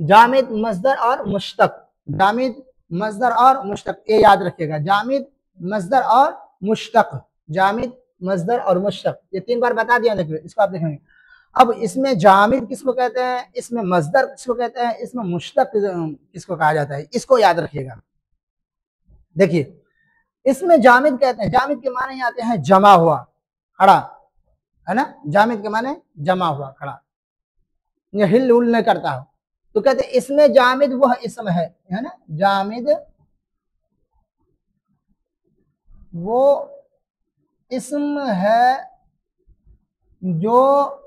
जामिद, मस्दर और मुश्तक, जामिद, मस्दर और मुश्तक, ये याद रखिएगा, जामिद, मस्दर और मुश्तक, जामिद, मस्दर और मुश्तक, ये तीन बार बता दिया। देखिए इसको आप देखेंगे। अब इसमें जामिद किसको कहते हैं, इसमें मस्दर किसको कहते हैं, इसमें मुश्तक किसको कहा जाता है, इसको याद रखिएगा। देखिए इसमें जामिद कहते हैं, जामिद के माने ही आते हैं जमा हुआ, खड़ा, है ना। जामिद के माने जमा हुआ, खड़ा, ये हिल उल नहीं करता हो। तो कहते हैं इसमें जामिद वह इसम है ना, जामिद वो इसम है जो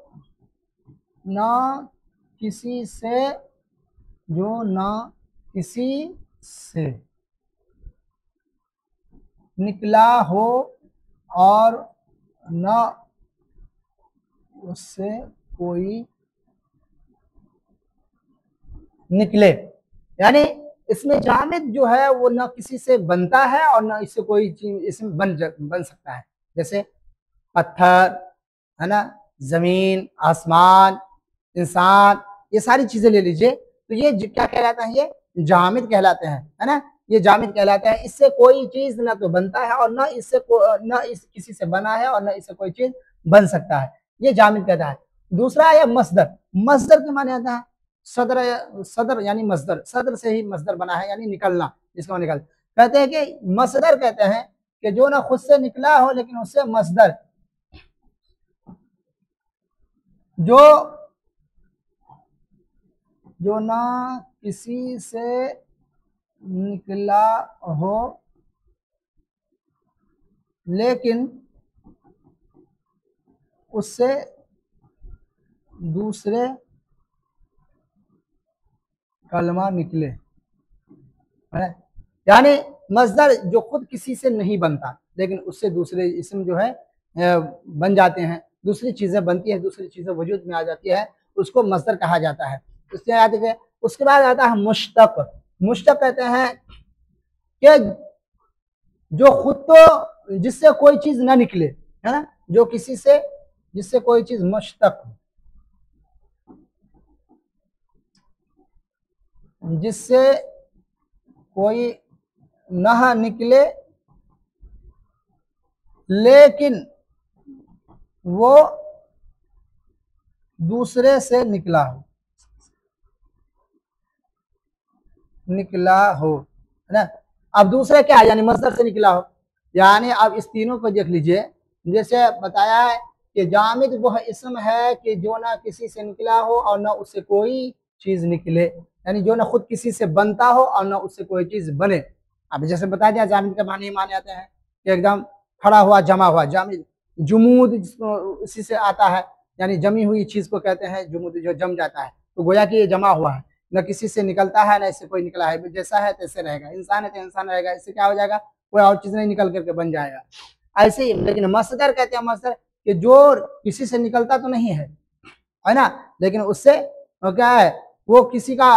ना किसी से, जो ना किसी से निकला हो और न उससे कोई निकले, यानी इसमें जामिद जो है वो न किसी से बनता है और न इससे कोई चीज इसमें बन सकता है। जैसे पत्थर है ना, जमीन, आसमान, इंसान, ये सारी चीजें ले लीजिए तो ये क्या कहलाता है, ये जामिद कहलाते हैं, है ना, ये जामिद कहलाते हैं। इससे कोई चीज ना तो बनता है और न इससे न इस किसी से बना है और न इससे कोई चीज बन सकता है, ये जामिद कहता है। दूसरा है मसदर। मसदर के माने आता है सदर, सदर यानी मसदर, सदर से ही मसदर बना है यानी निकलना, जिसको निकल कहते हैं कि मसदर कहते हैं कि जो ना खुद से निकला हो लेकिन उससे मसदर जो जो ना किसी से निकला हो लेकिन उससे दूसरे कलमा निकले, है, यानी मसदर जो खुद किसी से नहीं बनता लेकिन उससे दूसरे इसम जो है बन जाते हैं, दूसरी चीजें बनती है, दूसरी चीजें वजूद में आ जाती है, उसको मसदर कहा जाता है। उसके बाद आता है मुश्तक। मुश्तक कहते हैं कि जो खुद तो जिससे कोई चीज ना निकले, है ना, जो किसी से जिससे कोई चीज मुश्तक, जिससे कोई ना निकले लेकिन वो दूसरे से निकला हो, है ना। अब दूसरे क्या है, यानी मसदर से निकला हो, यानी अब इस तीनों को देख लीजिए। जैसे बताया है कि जामिद वह इसम है कि जो ना किसी से निकला हो और ना उससे कोई चीज निकले, यानी जो ना खुद किसी से बनता हो और ना उससे कोई चीज बने। अब जैसे बता दिया जामिद के माने आते हैं कि एकदम खड़ा हुआ, जमा हुआ, जामिद। जुमूद इसी से आता है, यानी जमी हुई चीज को कहते हैं जुमूद, जो जम जाता है, तो गोया कि ये जमा हुआ है, न किसी से निकलता है न इससे कोई निकला है, जैसा है तैसे रहेगा। इंसान है तो इंसान रहेगा, इससे क्या हो जाएगा, कोई और चीज नहीं निकल करके बन जाएगा, ऐसे ही। लेकिन मसदर कहते हैं, मसदर कि जो किसी से निकलता तो नहीं है ना, लेकिन उससे क्या है, वो किसी का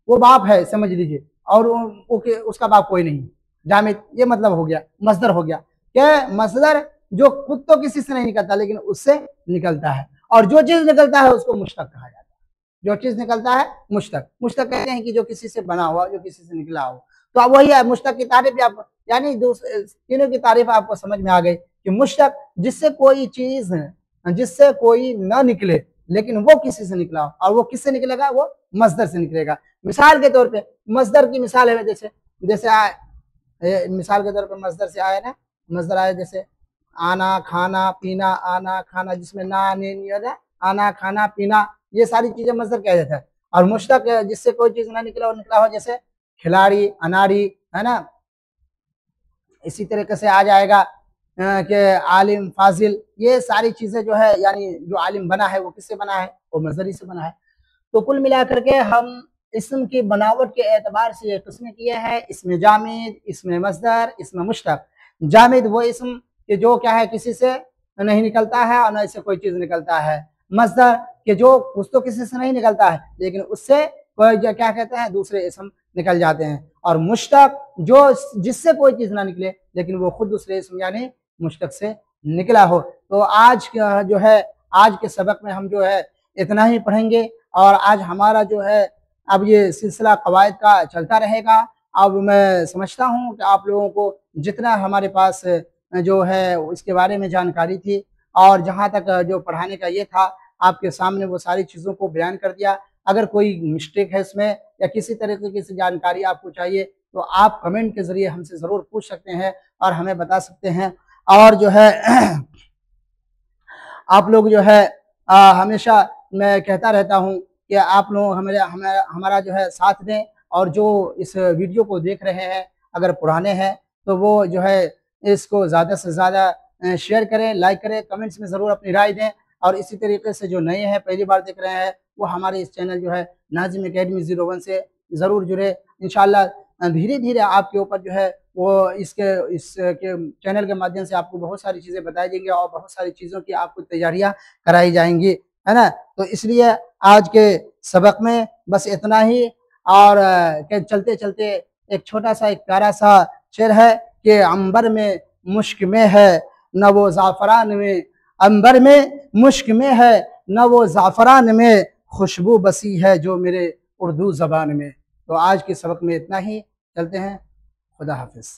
वो बाप है समझ लीजिए, और उसका बाप कोई नहीं, जामिद, ये मतलब हो गया, मसदर हो गया। क्या मसदर जो खुद तो किसी से नहीं निकलता लेकिन उससे निकलता है, और जो चीज निकलता है उसको मुश्तक कहा जाता है। जो चीज निकलता है मुश्तक, मुश्तक कहते हैं कि जो किसी से बना हुआ, जो किसी से निकला हो। तो अब वही है, मुश्तक की तारीफ भी आपको, यानी तीनों की तारीफ आपको समझ में आ गई कि मुश्तक जिससे कोई चीज, जिससे कोई न निकले लेकिन वो किसी से निकला हो, और वो किससे निकलेगा, वो मसदर से निकलेगा। मिसाल के तौर पे मसदर की मिसाल है, जैसे जैसे मिसाल के तौर पे मसदर से आया ना, मसदर आया जैसे आना, खाना, पीना, आना, खाना, जिसमें ना आने नहीं होता, आना, खाना, पीना, ये सारी चीजें मसदर कहा जाता है। और मुश्तक जिससे कोई चीज ना निकला और निकला हो, जैसे खिलाड़ी, अनाड़ी, है ना। इसी तरीके से आ जाएगा कि आलिम, फाजिल, ये सारी चीजें जो है, यानी जो आलिम बना है वो किससे बना है, वो मसदरी से बना है। तो कुल मिलाकर के हम इसम की बनावट के एतबार से ये किस्में किए हैं, इसमें जामिद, इसमें मसदर, इसमें मुश्तक। जामिद वो इसम कि जो क्या है, किसी से नहीं निकलता है और न इससे कोई चीज निकलता है। मसदर कि जो कुछ तो किसी से नहीं निकलता है लेकिन उससे कोई क्या कहते हैं, दूसरे इसम निकल जाते हैं। और मुश्तक जो जिससे कोई चीज ना निकले लेकिन वो खुद दूसरे इसम यानी मुश्तक से निकला हो। तो आज जो है, आज के सबक में हम जो है इतना ही पढ़ेंगे, और आज हमारा जो है अब ये सिलसिला कवायद का चलता रहेगा। अब मैं समझता हूँ कि आप लोगों को जितना हमारे पास जो है इसके बारे में जानकारी थी, और जहाँ तक जो पढ़ाने का ये था, आपके सामने वो सारी चीज़ों को बयान कर दिया। अगर कोई मिस्टेक है इसमें या किसी तरीके की जानकारी आपको चाहिए तो आप कमेंट के ज़रिए हमसे ज़रूर पूछ सकते हैं और हमें बता सकते हैं। और जो है आप लोग जो है हमेशा मैं कहता रहता हूँ कि आप लोग हमारा जो है साथ दें, और जो इस वीडियो को देख रहे हैं अगर पुराने हैं तो वो जो है इसको ज़्यादा से ज़्यादा शेयर करें, लाइक करें, कमेंट्स में ज़रूर अपनी राय दें। और इसी तरीके से जो नए हैं, पहली बार देख रहे हैं, वो हमारे इस चैनल जो है नाज़िम एकेडमी 01 से ज़रूर जुड़े। इंशाल्लाह धीरे धीरे आपके ऊपर जो है वो इसके चैनल के माध्यम से आपको बहुत सारी चीज़ें बताई जाएंगी और बहुत सारी चीज़ों की आपको तैयारियां कराई जाएंगी, है ना। तो इसलिए आज के सबक में बस इतना ही। और चलते चलते एक छोटा सा एक प्यारा सा शेर है कि अंबर में मुश्क में है न वो ज़ाफ़रान में, अंबर में मुश्क में है न वो ज़ाफ़रान में, खुशबू बसी है जो मेरे उर्दू ज़बान में। तो आज के सबक में इतना ही, चलते हैं, खुदा हाफिज़।